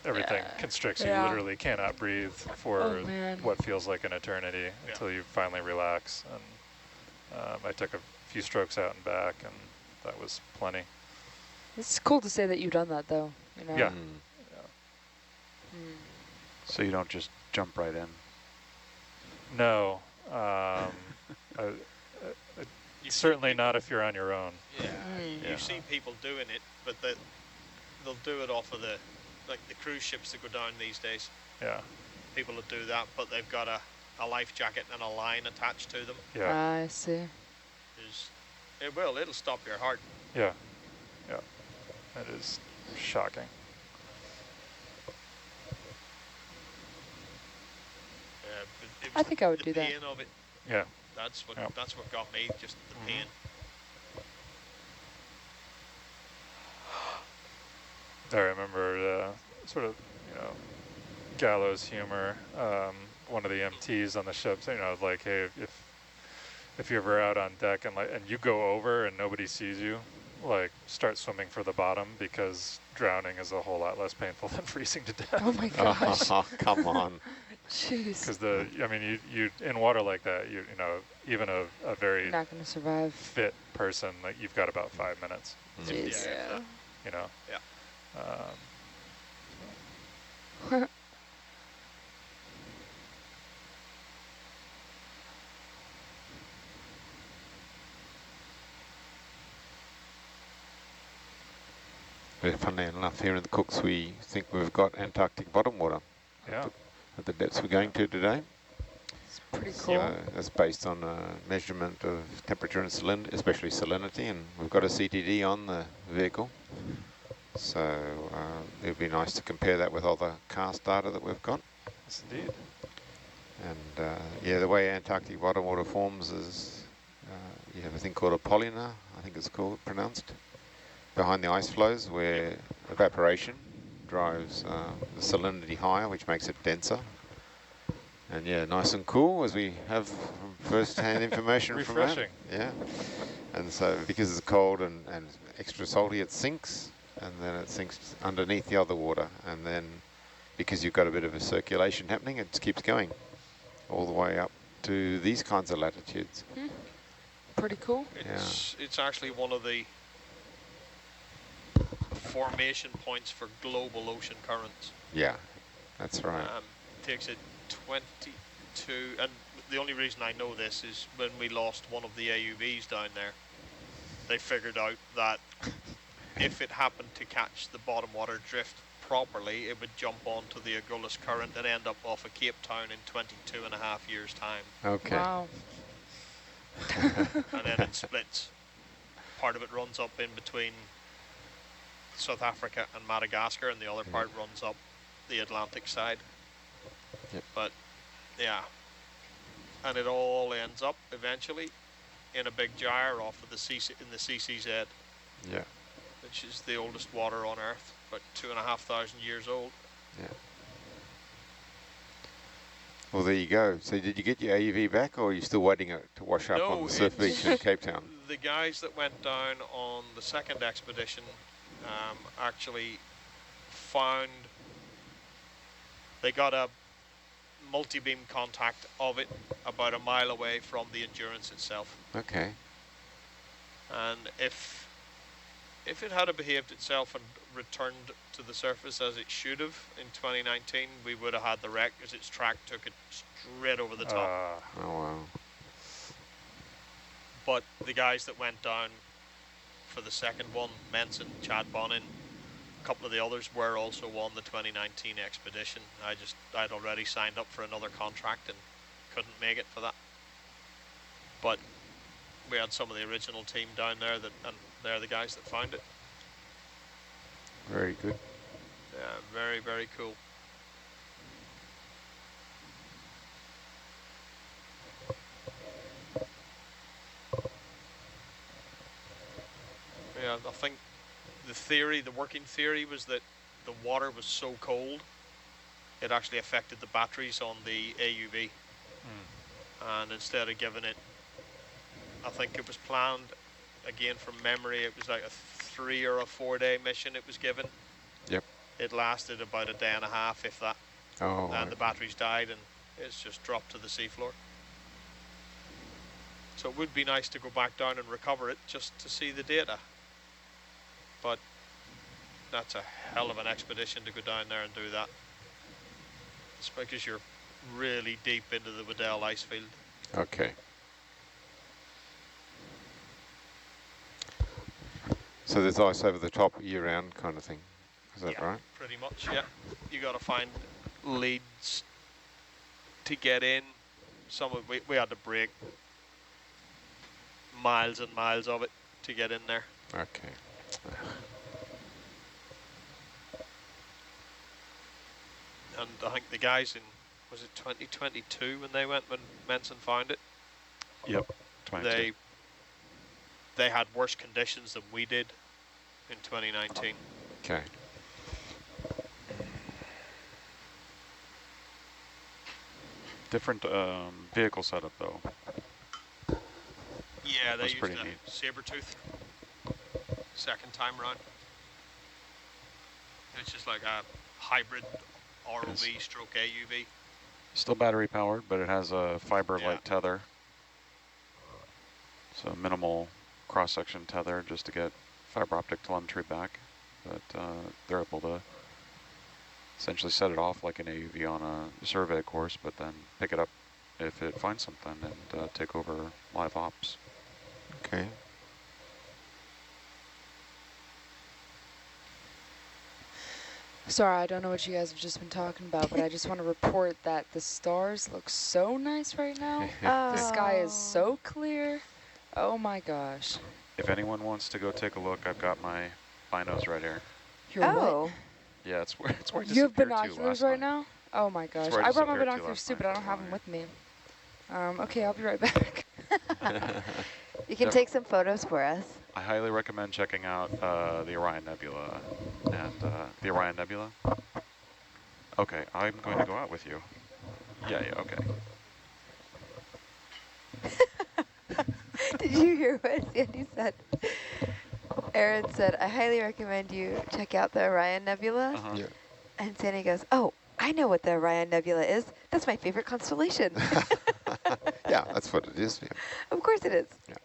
everything constricts. You literally cannot breathe for what feels like an eternity until you finally relax. And I took a few strokes out and back, and that was plenty. It's cool to say that you've done that, though. Yeah. So you don't just jump right in? No. Certainly not if you're on your own. Yeah, you see people doing it, but they'll do it off of the cruise ships that go down these days. Yeah. People that do that, but they've got a life jacket and a line attached to them. Yeah. I see. It'll stop your heart. Yeah. Yeah. That is shocking. it I was think I would the do that. pain of it. Yeah. That's what Yep. that's what got me, just the pain. I remember sort of, gallows humor. One of the MTs on the ship, like, hey, if you're ever out on deck and you go over and nobody sees you, like, start swimming for the bottom, because drowning is a whole lot less painful than freezing to death. Oh my gosh. Come on. Jeez. Because you in water like that, even a You're very not going to survive. fit person, like, you've got about 5 minutes. Jeez. Yeah. You know. Yeah. Funnily enough, here in the Cooks, we think we've got Antarctic bottom water Yeah. at the depths we're going to today. It's pretty So cool. that's based on a measurement of temperature and salinity, especially salinity, and we've got a CTD on the vehicle. So it'd be nice to compare that with other cast data that we've got. Yes, indeed. And yeah, the way Antarctic bottom water forms is you have a thing called a polymer, I think it's pronounced, behind the ice flows, where evaporation drives the salinity higher, which makes it denser. And yeah, nice and cool, as we have first-hand information from that. Refreshing. Yeah. And so because it's cold and extra salty, it sinks, and then it sinks underneath the other water. And then because you've got a bit of a circulation happening, it keeps going all the way up to these kinds of latitudes. Pretty cool. It's actually one of the formation points for global ocean currents. Yeah, that's right. Takes it 22, and the only reason I know this is when we lost one of the AUVs down there, they figured out that if it happened to catch the bottom water drift properly, it would jump onto the Agulhas current and end up off of Cape Town in 22.5 years' time. Okay. Wow. And then it splits. Part of it runs up in between South Africa and Madagascar, and the other part runs up the Atlantic side. Yep. But yeah, and it all ends up eventually in a big gyre off of the QCed, Yeah. which is the oldest water on Earth, about 2,500 years old. Yeah. Well, there you go. So did you get your AUV back, or are you still waiting to wash up on the surf beach in Cape Town? The guys that went down on the second expedition actually found, they got a multi-beam contact of it about a mile away from the Endurance itself. Okay. And if it had behaved itself and returned to the surface as it should have in 2019, we would have had the wreck, as its track took it straight over the top. Oh, wow. But the guys that went down for the second one, Menson, Chad Bonin, a couple of the others were also on the 2019 expedition. I'd already signed up for another contract and couldn't make it for that. But we had some of the original team down there, and they're the guys that found it. Very good. Yeah, very, very cool. Yeah, I think the working theory was that the water was so cold, it actually affected the batteries on the AUV. And instead of giving it, I think it was planned, again from memory, it was like a 3 or a 4 day mission it was given. Yep. It lasted about a day and a half, if that. Oh. And the batteries died, and it's just dropped to the seafloor. So it would be nice to go back down and recover it just to see the data. But that's a hell of an expedition to go down there and do that. It's because you're really deep into the Weddell ice field. Okay. So there's ice over the top year-round kind of thing. Is that right? Pretty much, yeah. You got to find leads to get in. Some of we had to break miles and miles of it to get in there. Okay. And I think the guys in was it 2022 when they went, when Menson found it? Yep, 22. They had worse conditions than we did in 2019. Okay. Different vehicle setup though. Yeah, they That's used pretty a neat. saber-tooth second time round. It's just like a hybrid ROV stroke AUV. Still battery powered, but it has a fiber light tether. So minimal cross-section tether just to get fiber optic telemetry back. But they're able to essentially set it off like an AUV on a survey course, but then pick it up if it finds something and take over live ops. Okay. Sorry, I don't know what you guys have just been talking about, but I just want to report that the stars look so nice right now. The sky is so clear. Oh my gosh. If anyone wants to go take a look, I've got my binos right here. You're what? Yeah, it's where I You have disappeared to binoculars last right night. now? Oh my gosh. where I I brought my disappeared to binoculars last too, night, but I don't that's have them why. with me. Okay, I'll be right back. You can take some photos for us. I highly recommend checking out the Orion Nebula and the Orion Nebula. Okay, I'm going to go out with you. Yeah, okay. Did you hear what Sandy said? Aaron said, I highly recommend you check out the Orion Nebula. Uh-huh. Yeah. And Sandy goes, oh, I know what the Orion Nebula is. That's my favorite constellation. Yeah, that's what it is. Yeah. Of course it is. Yeah.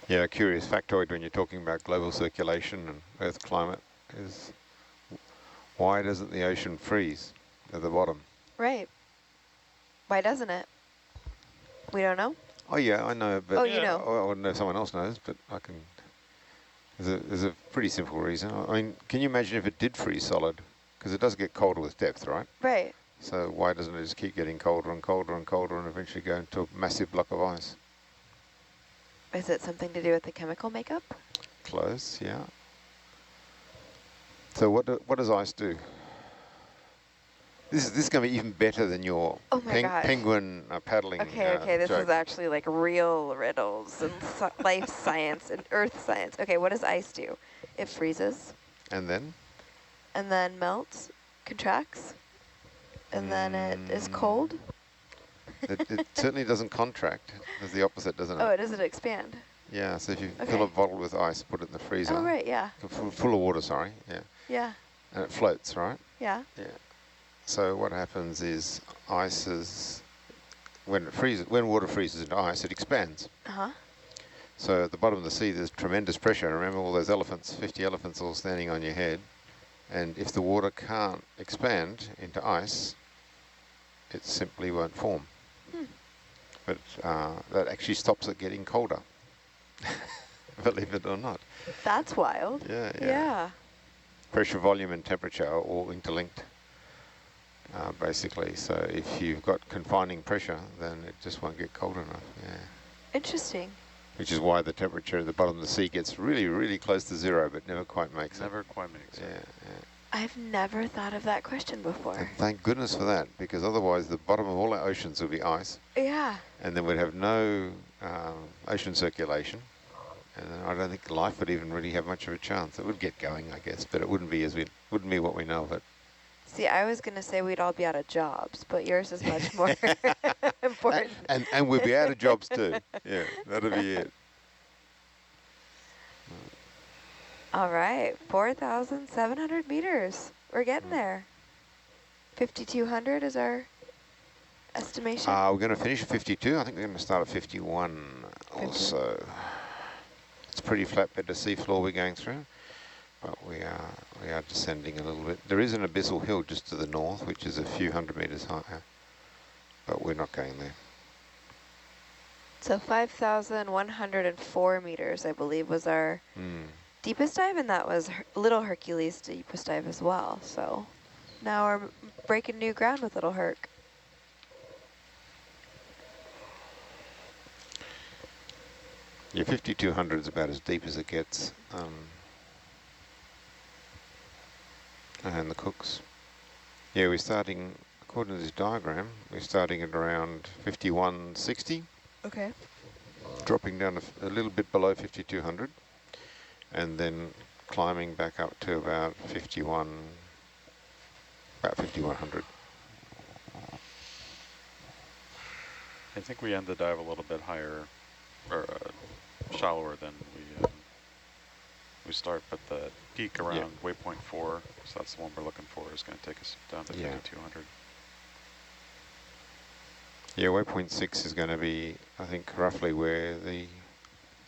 Yeah, a curious factoid when you're talking about global circulation and Earth climate is why doesn't the ocean freeze at the bottom? Right. Why doesn't it? We don't know? Oh yeah, I know, but Oh, you know. I don't know if someone else knows, but I can. There's a pretty simple reason. I mean, can you imagine if it did freeze solid? Because it does get colder with depth, right? Right. So why doesn't it just keep getting colder and colder and colder and eventually go into a massive block of ice? Is it something to do with the chemical makeup? Close, yeah. So what does ice do? This is going to be even better than your Oh my gosh. penguin paddling. Okay, this joke. is actually like real riddles and life science and earth science. Okay, what does ice do? It freezes. And then? And then melts, contracts, and then it is cold. It certainly doesn't contract. It's the opposite, doesn't it? Oh, it doesn't expand. Yeah, so if you fill a bottle with ice, put it in the freezer. Oh, right, yeah. Full of water, sorry, yeah. Yeah. And it floats, right? Yeah. Yeah. So what happens is ice is, when water freezes into ice, it expands. Uh-huh. So at the bottom of the sea, there's tremendous pressure. Remember all those elephants, 50 elephants all standing on your head. And if the water can't expand into ice, it simply won't form. But that actually stops it getting colder, believe it or not. That's wild. Yeah. Pressure, volume, and temperature are all interlinked, basically. So if you've got confining pressure, then it just won't get cold enough. Yeah. Interesting. Which is why the temperature at the bottom of the sea gets really, really close to zero, but never quite makes it. Never quite makes it. Yeah. I've never thought of that question before. And thank goodness for that, because otherwise the bottom of all our oceans would be ice. Yeah. And then we'd have no ocean circulation. And then I don't think life would even really have much of a chance. It would get going, I guess, but it wouldn't be what we know of it. See, I was going to say we'd all be out of jobs, but yours is much more important. And we'd be out of jobs too. Yeah, that'd be it. All right, 4,700 meters. We're getting there. 5,200 is our estimation. We're going to finish at 52. I think we're going to start at 51 also. It's pretty flat bed of seafloor we're going through, but we are descending a little bit. There is an abyssal hill just to the north, which is a few hundred meters higher, but we're not going there. So 5,104 meters, I believe, was our deepest dive, and that was Little Hercules' deepest dive as well. So now we're breaking new ground with Little Herc. Yeah, 5200 is about as deep as it gets. And the Cooks. Yeah, we're starting, according to this diagram, we're starting at around 5160, Okay. dropping down a little bit below 5200, and then climbing back up to about 5100. I think we end the dive a little bit higher, or shallower than we start, but the peak around waypoint 4, so that's the one we're looking for, is going to take us down to 5200. Yeah, waypoint 6 is going to be, I think, roughly where the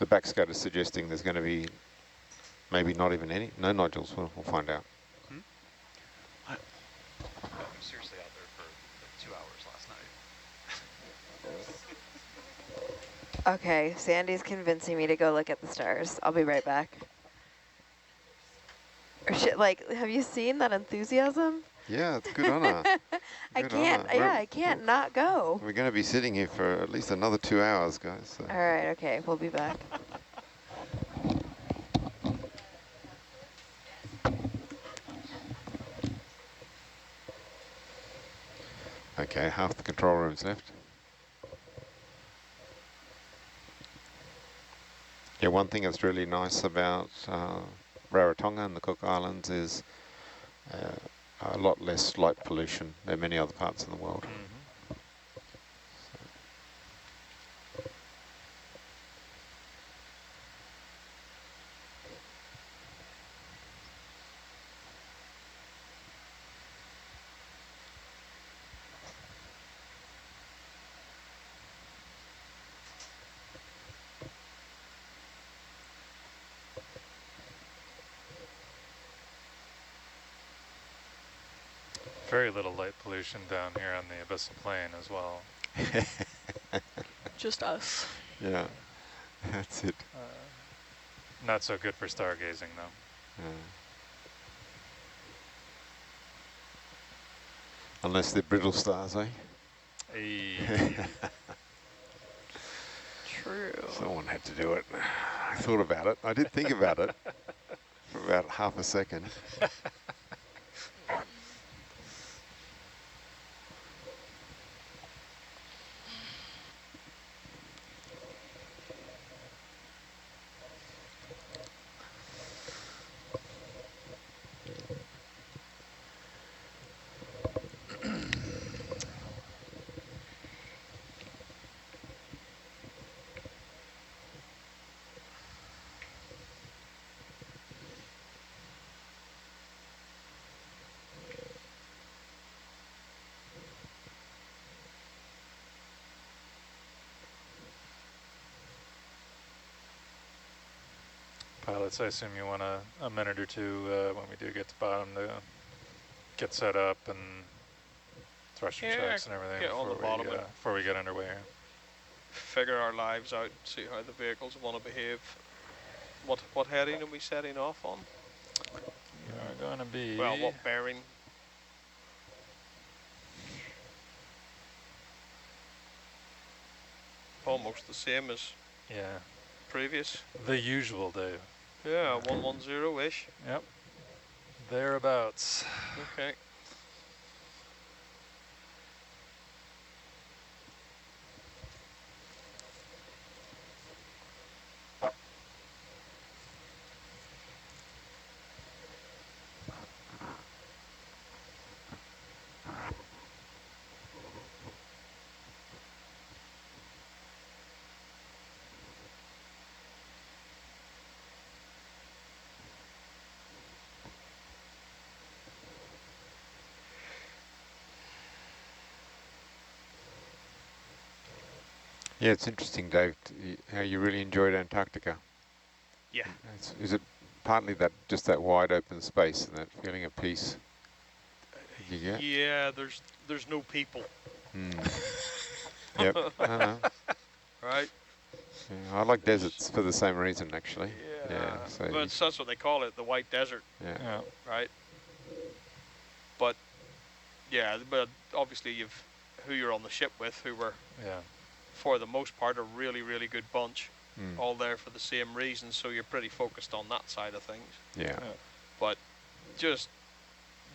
backscatter is suggesting there's going to be maybe not even no nodules. We'll find out. I'm seriously out there for like 2 hours last night. Okay, Sandy's convincing me to go look at the stars. I'll be right back. Or shit, like, have you seen that enthusiasm? Yeah, it's good honor. I can't not go. We're going to be sitting here for at least another 2 hours, guys. So. All right, okay, we'll be back. Okay, half the control room's left. Yeah, one thing that's really nice about Rarotonga and the Cook Islands is a lot less light pollution than many other parts in the world. Very little light pollution down here on the abyssal plain as well. Just us. Yeah, that's it. Not so good for stargazing, though. Unless they're brittle stars, eh? True. Someone had to do it. I thought about it. I did think about it for about half a second. Pilots, I assume you want a minute or two when we do get to bottom to get set up and thruster checks and everything get on the bottom before we get underway here. Figure our lives out, see how the vehicles want to behave. What heading are we setting off on? We are going to be... Well, what bearing? Almost the same as previous. The usual, Dave. Yeah, 110-ish. Yep. Thereabouts. Okay. Yeah, it's interesting, Dave, how you really enjoyed Antarctica. Yeah. Is it partly that just that wide open space and that feeling of peace you get? Yeah, there's no people. Yep, I know. Right? Yeah, I like deserts for the same reason, actually. Yeah, so but that's what they call it, the white desert. Yeah. Right? But, yeah, but obviously who you're on the ship with, who were, for the most part, a really, really good bunch. all there for the same reason, so you're pretty focused on that side of things. Yeah. But just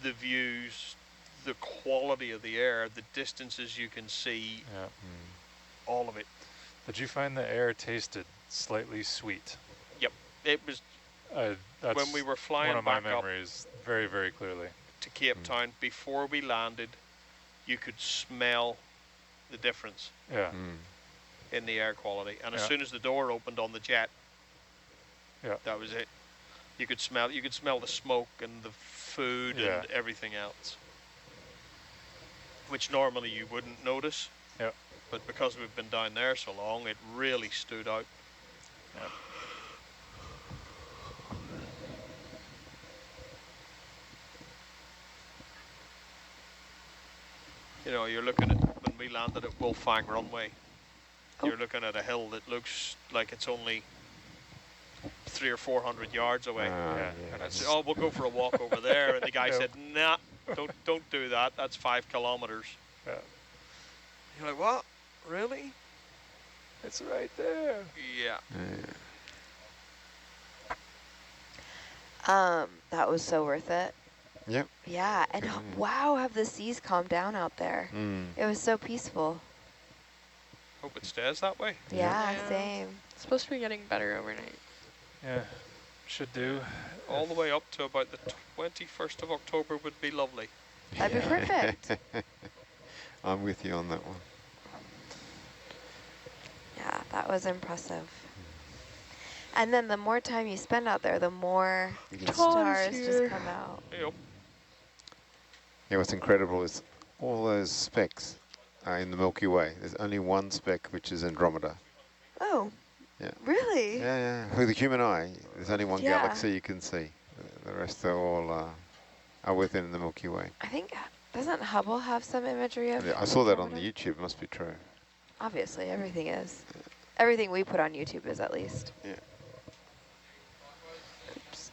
the views, the quality of the air, the distances you can see, all of it. Did you find the air tasted slightly sweet? Yep, it was. That's when we were flying one of my back up memories, very, very clearly. to Cape Town, before we landed, you could smell the difference in the air quality. And as soon as the door opened on the jet, that was it. You could smell the smoke and the food and everything else, which normally you wouldn't notice. But because we've been down there so long, it really stood out. You know, you're looking at, when we landed at Wolfang Runway, you're looking at a hill that looks like it's only 300 or 400 yards away. And I said, oh, we'll go for a walk over there. And the guy said, nah, don't do that. That's 5 kilometers. You're like, what? Really? It's right there. Yeah. That was so worth it. Yep. Yeah, and wow, have the seas calmed down out there. It was so peaceful. Hope it stays that way. Yeah, same. It's supposed to be getting better overnight. Yeah, should do. All the way up to about the 21st of October would be lovely. That'd be perfect. I'm with you on that one. Yeah, that was impressive. And then the more time you spend out there, the more stars just come out. Yep. Yeah, what's incredible is all those specks are in the Milky Way. There's only one speck, which is Andromeda. Oh, yeah. Really? Yeah. With the human eye, there's only one galaxy you can see. The rest are all are within the Milky Way. I think, doesn't Hubble have some imagery of I saw that on the YouTube. It must be true. Obviously, everything is. Everything we put on YouTube is, at least. Yeah. Oops.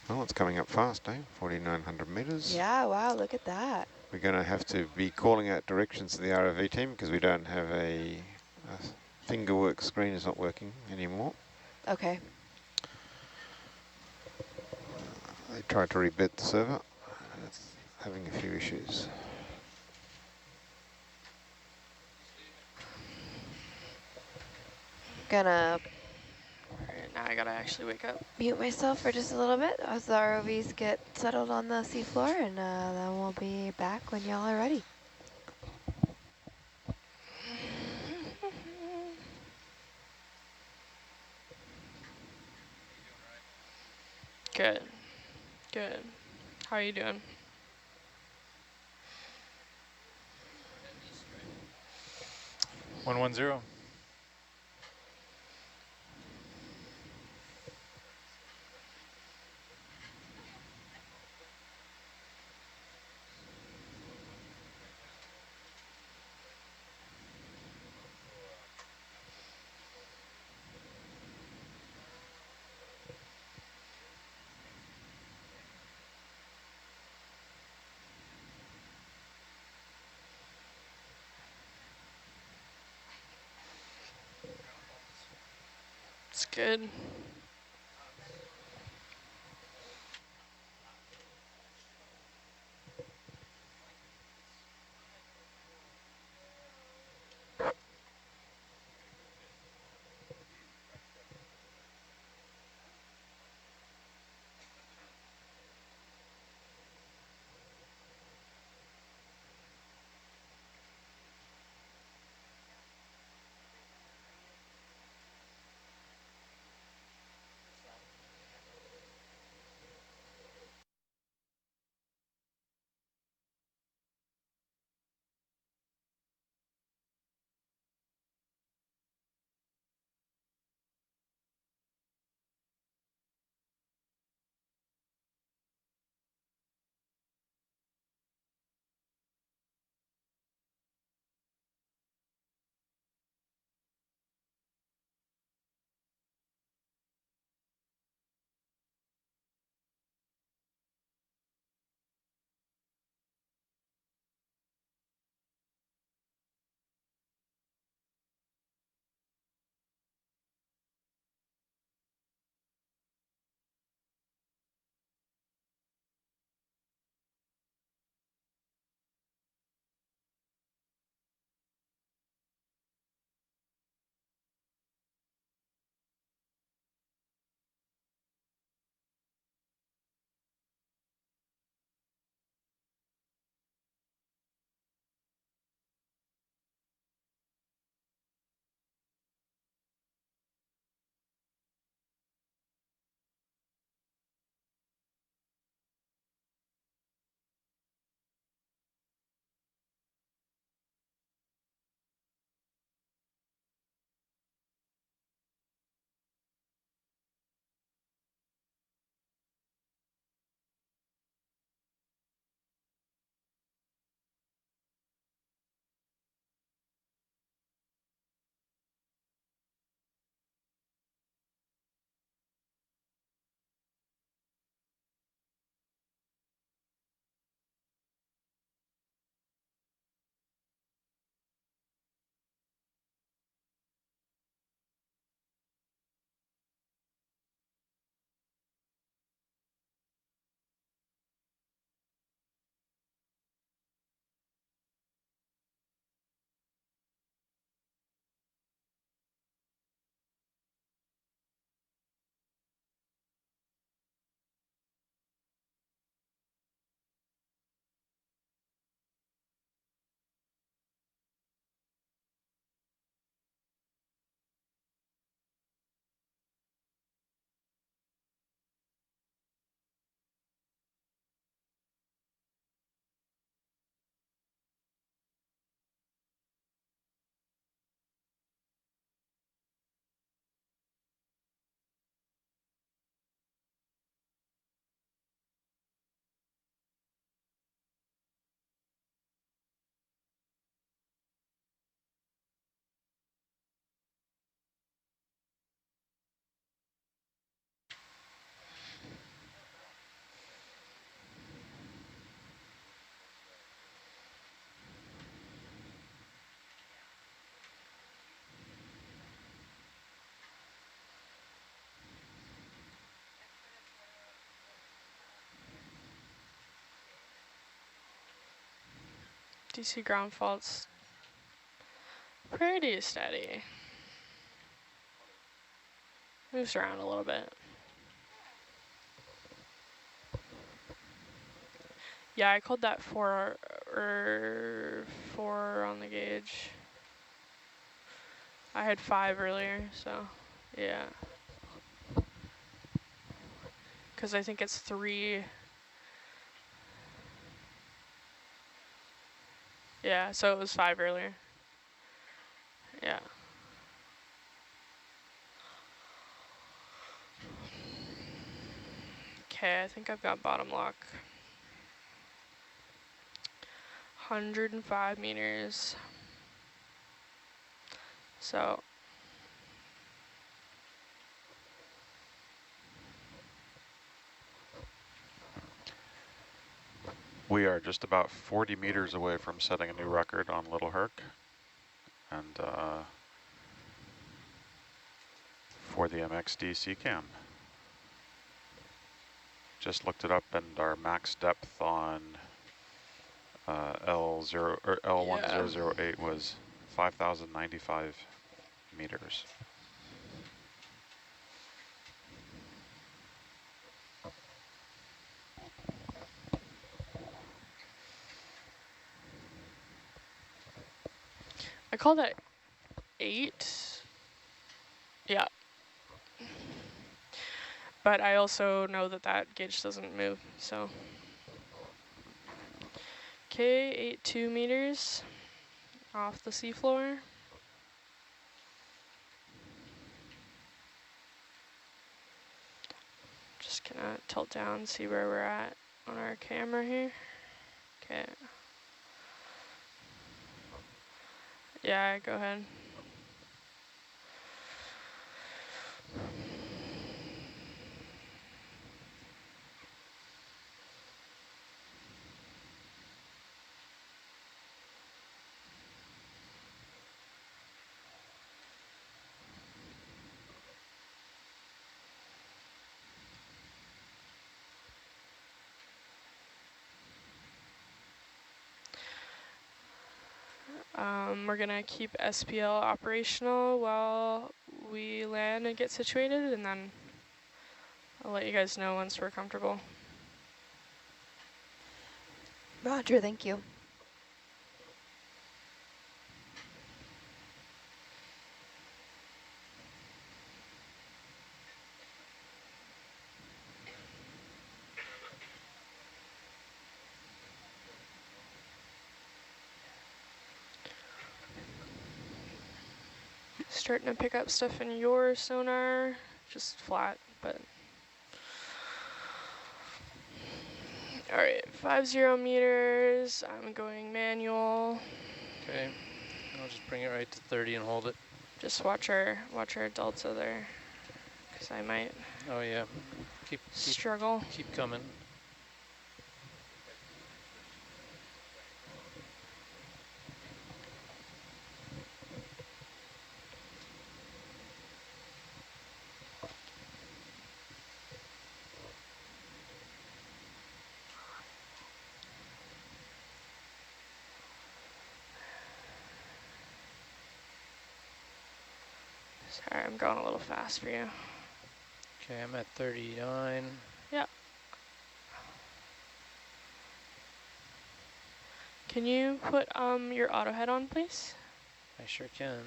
Well, it's coming up fast, eh? 4,900 meters. Yeah, wow, look at that. We're going to have to be calling out directions to the ROV team because we don't have a fingerwork screen is not working anymore. Okay. They tried to rebit the server. It's having a few issues. Gonna Now I gotta actually wake up. mute myself for just a little bit as the ROVs get settled on the seafloor, and then we'll be back when y'all are ready. Good. Good. How are you doing? One 1-0. It's good. DC ground fault's pretty steady. Moves around a little bit. Yeah, I called that 4 on the gauge. I had 5 earlier, so yeah. Because I think it's 3. Yeah, so it was 5 earlier. Yeah. Okay, I think I've got bottom lock. 105 meters. So We are just about 40 meters away from setting a new record on Little Herc. And for the MXDC cam. Just looked it up, and our max depth on L1008 was 5,095 meters. I call that 8. Yeah. But I also know that that gauge doesn't move, so. Okay, 82 meters off the seafloor. Just gonna tilt down, see where we're at on our camera here. Okay. Yeah, go ahead. We're gonna keep SPL operational while we land and get situated, and then I'll let you guys know once we're comfortable. Roger, thank you. Starting to pick up stuff in your sonar, just flat, but. All right, 50 meters, I'm going manual. Okay, I'll just bring it right to 30 and hold it. Just watch our delta there, because I might Oh yeah, keep struggle. Keep coming. Sorry, I'm going a little fast for you. Okay, I'm at 39. Yeah. Can you put your auto head on, please? I sure can.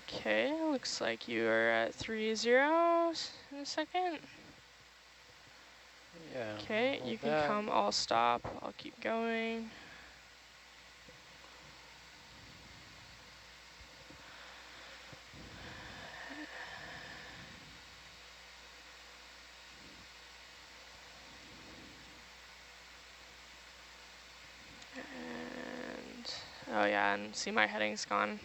Okay, looks like you are at 30 in a second. Yeah. Okay, you can come, I'll stop, I'll keep going. And, oh yeah, and see my heading's gone.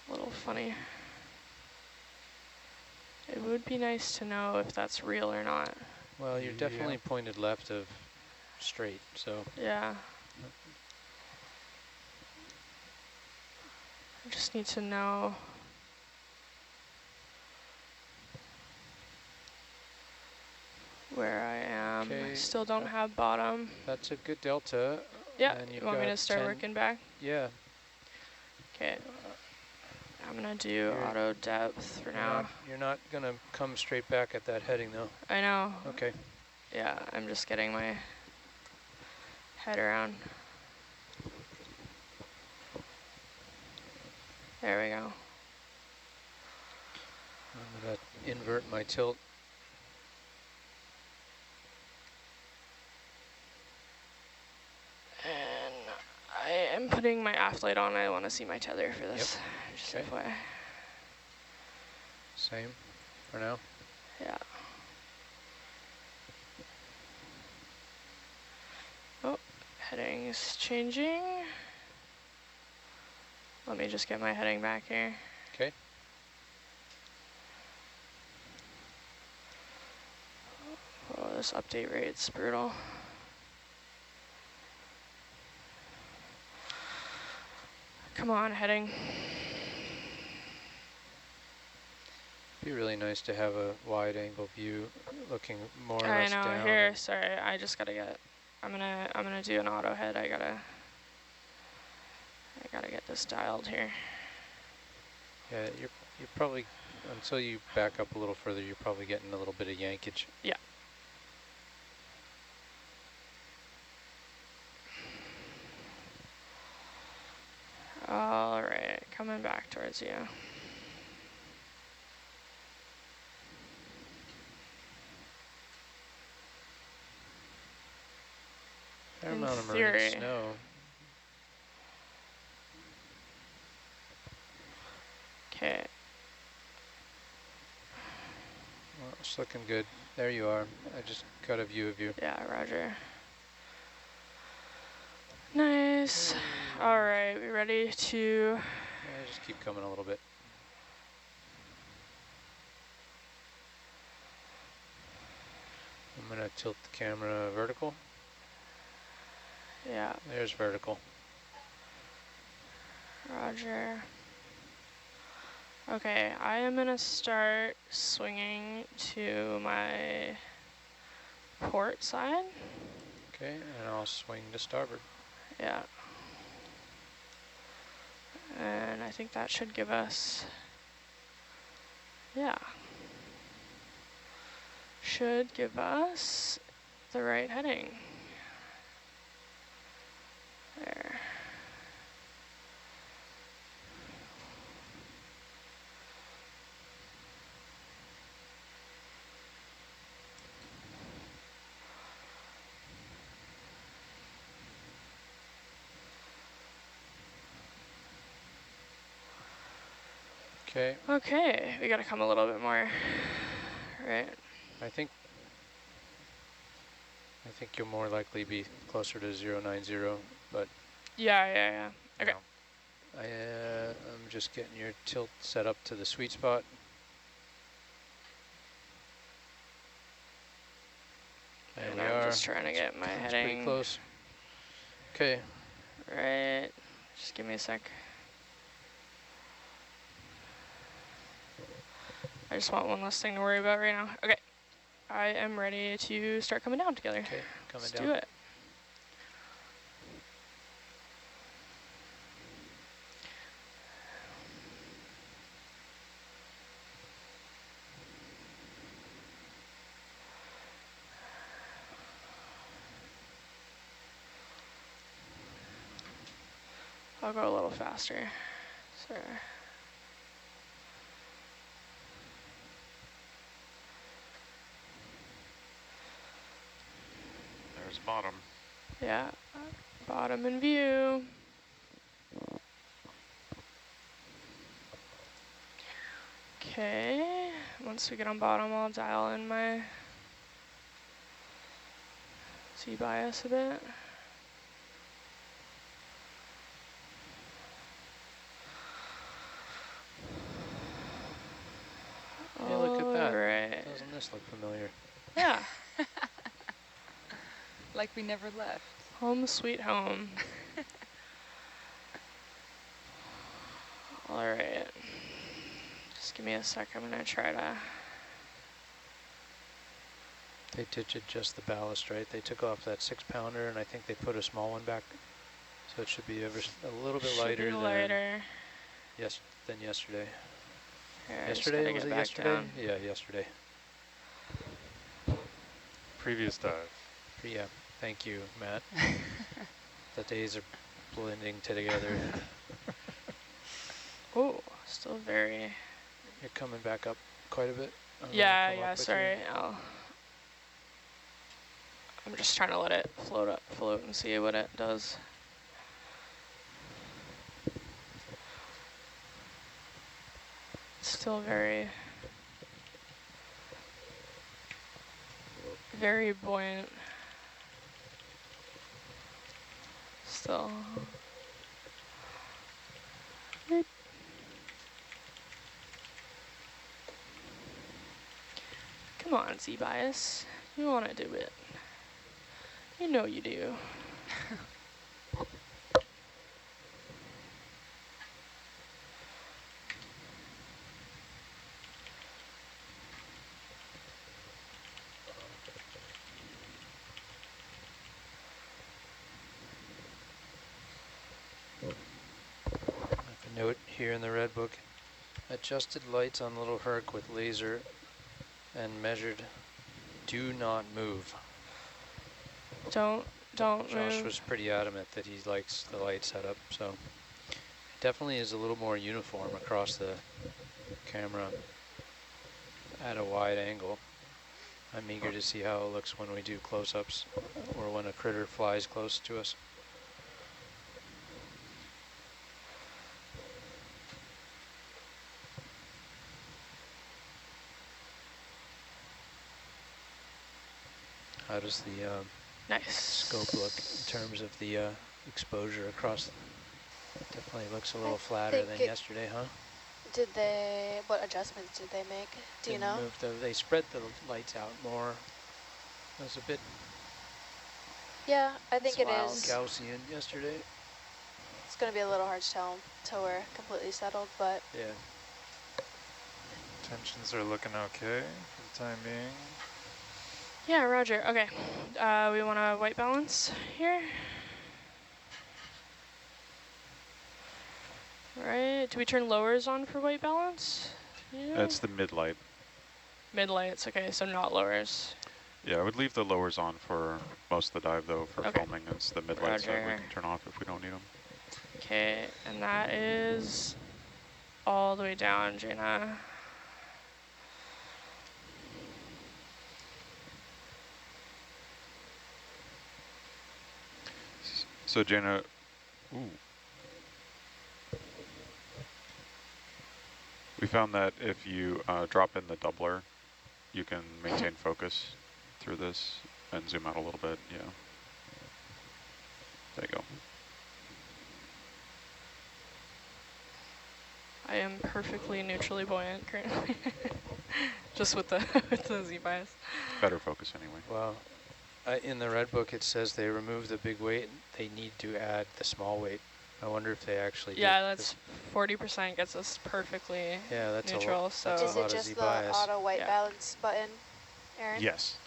A little funny. It would be nice to know if that's real or not. Well, you're definitely pointed left of straight, so. Yeah. I just need to know. Still don't have bottom. That's a good delta. Yeah, And you you've want me got to start 10. working back? Yeah. Okay. I'm gonna do auto depth for now. You're not gonna come straight back at that heading though. I know. Okay. Yeah, I'm just getting my head around. There we go. I'm gonna invert my tilt. And I am putting my aft light on. I want to see my tether for this. Yep. Just Okay. FYI. Same for now. Yeah. Oh, heading's changing. Let me just get my heading back here. Okay. Oh, this update rate's brutal. Come on, heading. Be really nice to have a wide angle view looking more or I less know, down. here, sorry, I just gotta get, I'm gonna do an auto head. I gotta get this dialed here. Yeah, you're probably, until you back up a little further, you're probably getting a little bit of yankage. Yeah. All right, coming back towards you. Fair In amount of marine theory. snow. Okay. Well, it's looking good. There you are. I just got a view of you. Yeah, roger. Nice. All right, we ready to... Yeah, just keep coming a little bit. I'm gonna tilt the camera vertical. Yeah, There's vertical. roger. Okay, I am gonna start swinging to my port side. Okay, and I'll swing to starboard. Yeah. And I think that should give us, yeah. Should give us the right heading. There. Okay, Okay, we gotta come a little bit more, right? I think you'll more likely be closer to 090, but Yeah. Okay. no. I'm just getting your tilt set up to the sweet spot. There And we I'm are. just trying to get my It's pretty heading close. Okay. right. Just give me a sec. I just want one less thing to worry about right now. Okay. I am ready to start coming down together. Okay, coming Let's down. do it. I'll go a little faster. Sorry. There's bottom. Yeah, bottom in view. Okay, once we get on bottom, I'll dial in my Z-bias a bit. Hey, look at that. Right. Doesn't this look familiar? Yeah, Like we never left. home sweet home. All right, just give me a sec. I'm gonna try to They ditched just the ballast, right? They took off that 6-pounder, and I think they put a small one back. So it should be a little bit lighter than yesterday. Here, Yesterday, was it yesterday? down. Yeah, yesterday. Previous dive. Yeah, thank you, Matt. The days are blending together. Oh, still very... You're coming back up quite a bit. Yeah, sorry. I'm just trying to let it float and see what it does. Still very, very buoyant. Still. Come on, Z-bias. You want to do it. You know you do. A note here in the red book. Adjusted lights on little Herc with laser and measured. Do not move. Don't Josh move. was pretty adamant that he likes the light setup, so it definitely is a little more uniform across the camera at a wide angle. I'm eager to see how it looks when we do close-ups or when a critter flies close to us. How does the Nice. scope look in terms of the exposure across? Definitely looks a little flatter than yesterday, huh? What adjustments did they make? Do you know? They spread the lights out more. It was a bit Yeah, I think it is. Gaussian yesterday. It's going to be a little hard to tell until we're completely settled, but... Yeah. Tensions are looking okay for the time being. Yeah, roger. Okay. We want to white balance here. Right. Do we turn lowers on for white balance? Yeah. That's the mid-light. Mid-lights. Okay, so not lowers. Yeah, I would leave the lowers on for most of the dive, though, for filming. It's the mid-lights that we can turn off if we don't need them. Okay, and that is all the way down, Jaina. So, Jaina, ooh. We found that if you drop in the doubler, you can maintain focus through this and zoom out a little bit, yeah. There you go. I am perfectly neutrally buoyant currently. Just with the Z-bias. Better focus anyway. Well, in the red book it says they remove the big weight. They need to add the small weight. I wonder if they actually did. That's 40% gets us perfectly neutral. So is it just the auto white balance button, Aaron? Yes.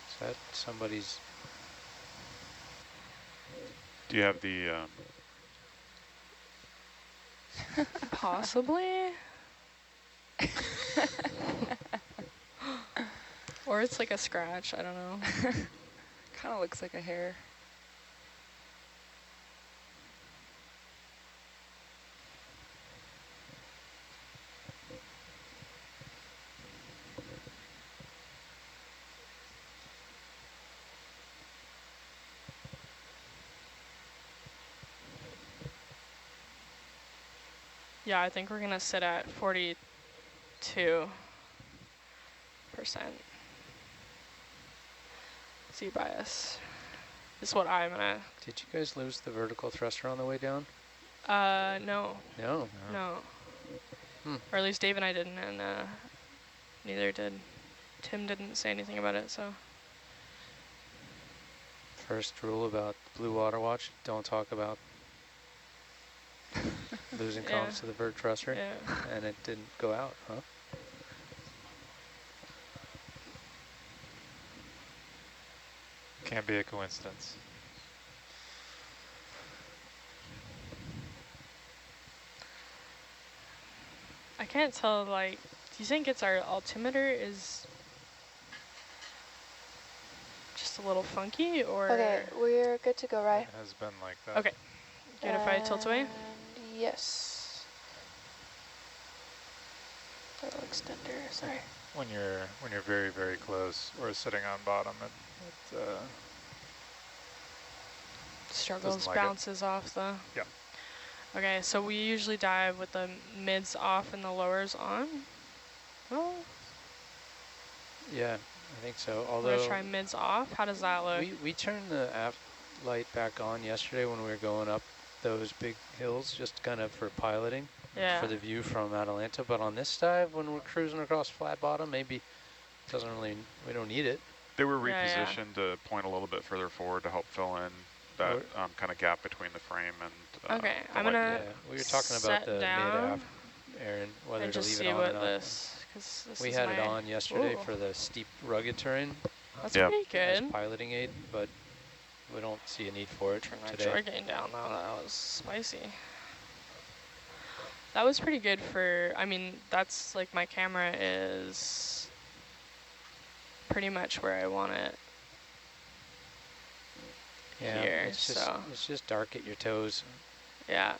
Is that somebody's? Do you have the? Possibly. Or it's like a scratch. I don't know. Kind of looks like a hair. Yeah, I think we're gonna sit at 42%. Z-bias is what I'm gonna. Did you guys lose the vertical thruster on the way down? No. No. No. Or at least Dave and I didn't, and neither did. Tim didn't say anything about it, so. First rule about Blue Water Watch, don't talk about losing comms to the vert thruster, and it didn't go out, huh? Can't be a coincidence. I can't tell, like, do you think it's our altimeter is just a little funky, or? Okay, we're good to go, right? It has been like that. Okay. Good if I tilt away? And yes. Thermal extender, sorry. When you're very, very close or sitting on bottom, it Struggles, like bounces off the... Yeah. Okay, so we usually dive with the mids off and the lowers on. Oh, Yeah, I think so. we're Although gonna try mids off. How does that look? we turned the aft light back on yesterday when we were going up those big hills, just kind of for piloting, Yeah. for the view from Atalanta. But on this dive, when we're cruising across flat bottom, maybe it doesn't really, we don't need it. They were Yeah, repositioned to point a little bit further forward to help fill in that kind of gap between the frame and Okay, the I'm light gonna pole. Yeah, we were talking about set the down mid-aft, Aaron, whether and to just leave see it on or what not. this, because this We is had my, it on yesterday ooh, for the steep rugged terrain that's Yep. pretty as good. piloting aid, but we don't see a need for it Turn my today. joy gain down though, that was spicy. That was pretty good for, I mean, that's like my camera is pretty much where I want it Yeah, here, it's so just dark at your toes. yeah.